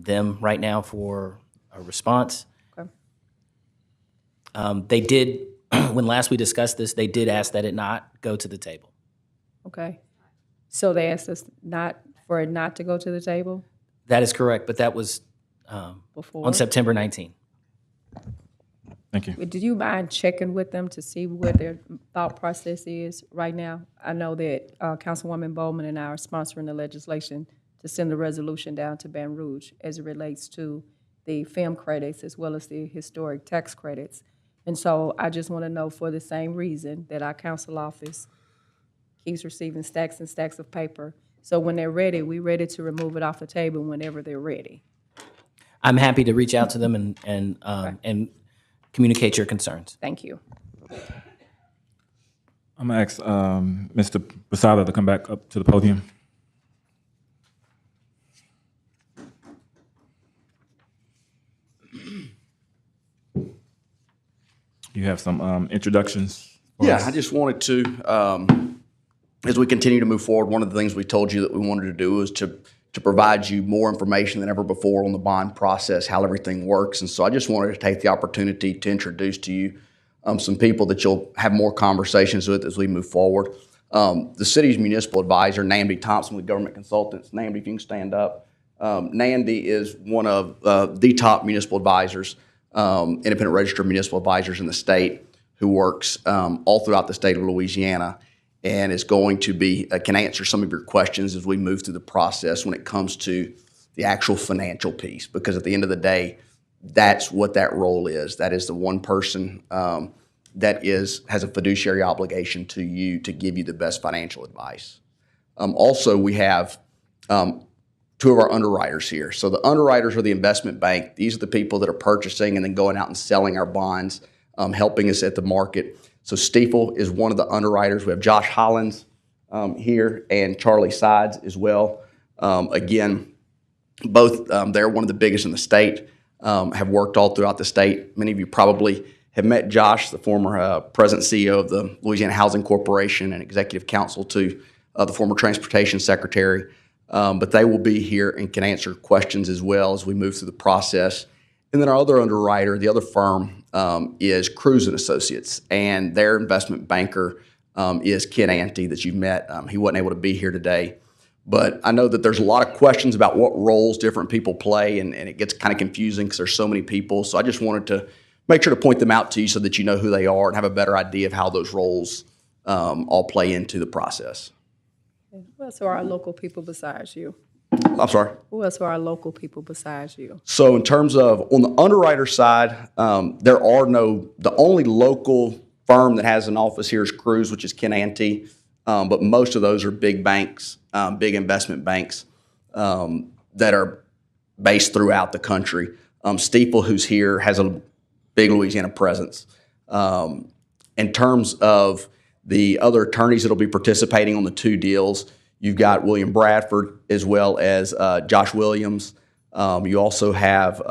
S14: them right now for a response.
S7: Okay.
S14: They did, when last we discussed this, they did ask that it not go to the table.
S7: Okay. So they asked us for it not to go to the table?
S14: That is correct, but that was
S7: Before?
S14: on September 19.
S1: Thank you.
S7: Do you mind checking with them to see what their thought process is right now? I know that Councilwoman Bowman and I are sponsoring the legislation to send the resolution down to Baton Rouge as it relates to the film credits as well as the historic tax credits. And so I just want to know, for the same reason that our council office keeps receiving stacks and stacks of paper, so when they're ready, we're ready to remove it off the table whenever they're ready.
S14: I'm happy to reach out to them and communicate your concerns.
S7: Thank you.
S1: I'm gonna ask Mr. Posada to come back up to the podium. You have some introductions for
S13: Yeah,
S1: us?
S13: I just wanted to, as we continue to move forward, one of the things we told you that we wanted to do is to provide you more information than ever before on the bond process, how everything works. And so I just wanted to take the opportunity to introduce to you some people that you'll have more conversations with as we move forward. The city's municipal advisor, Namdy Thompson with Government Consultants. Namdy, if you can stand up. Namdy is one of the top municipal advisors, independent registered municipal advisors in the state, who works all throughout the state of Louisiana. and is going to be, can answer some of your questions as we move through the process when it comes to the actual financial piece. Because at the end of the day, that's what that role is. That is the one person that has a fiduciary obligation to you to give you the best financial advice. Also, we have two of our underwriters here. So the underwriters are the investment bank. These are the people that are purchasing and then going out and selling our bonds, helping us at the market. So Stiefel is one of the underwriters. We have Josh Hollins here and Charlie Sides as well. Again, both they're one of the biggest in the state, have worked all throughout the state. Many of you probably have met Josh, the former president CEO of the Louisiana Housing Corporation and executive counsel to the former transportation secretary. But they will be here and can answer questions as well as we move through the process. And then our other underwriter, the other firm, is Cruz and Associates, and their investment banker is Ken Ante that you've met. He wasn't able to be here today, but I know that there's a lot of questions about what roles different people play, and it gets kind of confusing because there's so many people. So I just wanted to make sure to point them out to you so that you know who they are and have a better idea of how those roles all play into the process.
S7: Who else are our local people besides you?
S13: I'm sorry?
S7: Who else are our local people besides you?
S13: So in terms of, on the underwriter side, the only local firm that has an office here is Cruz, which is Ken Ante, but most of those are big banks, big investment banks that are based throughout the country. Stiefel, who's here, has a big Louisiana presence. In terms of the other attorneys that will be participating on the two deals, you've got William Bradford as well as Josh Williams. You also have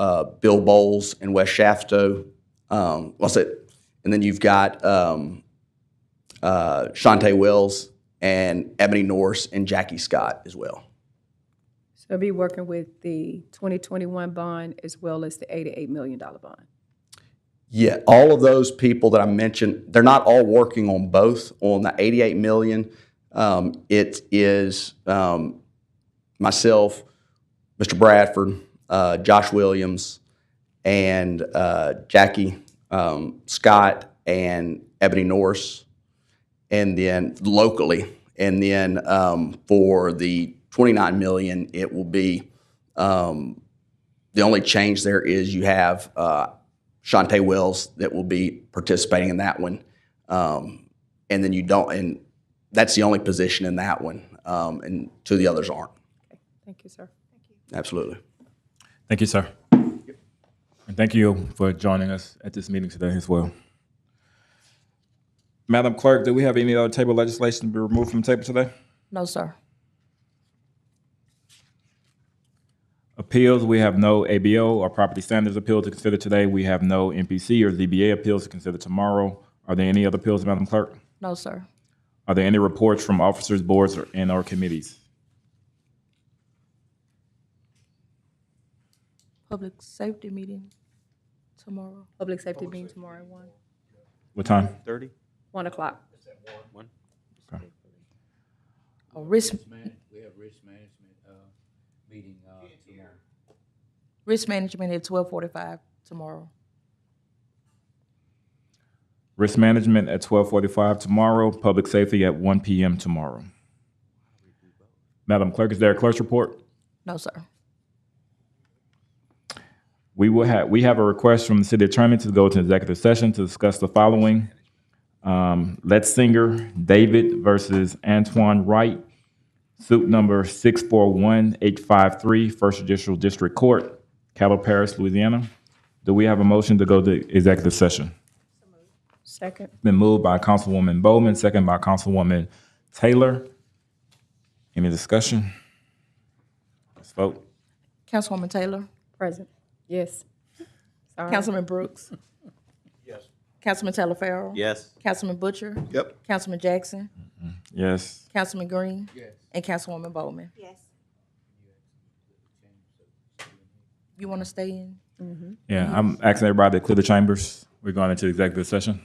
S13: Bill Bowles and Wes Shafto. And then you've got Shantae Wells and Ebony Norris and Jackie Scott as well.
S7: So I'll be working with the 2021 bond as well as the $88 million bond.
S13: Yeah, all of those people that I mentioned, they're not all working on both. On the $88 million, it is myself, Mr. Bradford, Josh Williams, and Jackie Scott and Ebony Norris, and then locally. And then for the $29 million, it will be the only change there is you have Shantae Wells that will be participating in that one, and then you don't, and that's the only position in that one, and two of the others aren't.
S7: Okay. Thank you, sir. Thank you.
S13: Absolutely.
S1: Thank you, sir. And thank you for joining us at this meeting today as well. Madam Clerk, do we have any other table legislation to be removed from the table today?
S4: No, sir.
S1: Appeals, we have no ABO or property standards appeal to consider today. We have no NPC or ZBA appeals to consider tomorrow. Are there any other appeals, Madam Clerk?
S4: No, sir.
S1: Are there any reports from officers, boards, or committees?
S4: Public safety meeting tomorrow.
S7: Public safety meeting tomorrow at 1.
S1: What time?
S7: 1 o'clock.
S1: Okay.
S4: Oh, risk
S16: We have risk management meeting tomorrow.
S4: risk management at 12:45 tomorrow.
S1: Risk management at 12:45 tomorrow. Public safety at 1 p.m. tomorrow. Madam Clerk, is there a clerk's report?
S4: No, sir.
S1: We have a request from the city attorney to go to executive session to discuss the following. Letzinger David versus Antoine Wright, suit number 641853, First Judicial District Court, Cattle Parish, Louisiana. Do we have a motion to go to executive session?
S7: Second.
S1: Been moved by Councilwoman Bowman, second by Councilwoman Taylor. Any discussion? Let's vote.
S4: Councilwoman Taylor.
S7: Present. Yes. Sorry.
S4: Councilman Brooks.
S15: Yes.
S4: Councilman Taylor Farrell.
S5: Yes.
S4: Councilman Butcher.
S6: Yep.
S4: Councilman Jackson.
S1: Yes.
S4: Councilman Green.
S16: Yes.
S4: And Councilwoman Bowman.
S2: Yes.
S4: You want to stay in?
S1: Yeah, I'm asking everybody to clear the chambers. We're going into executive session.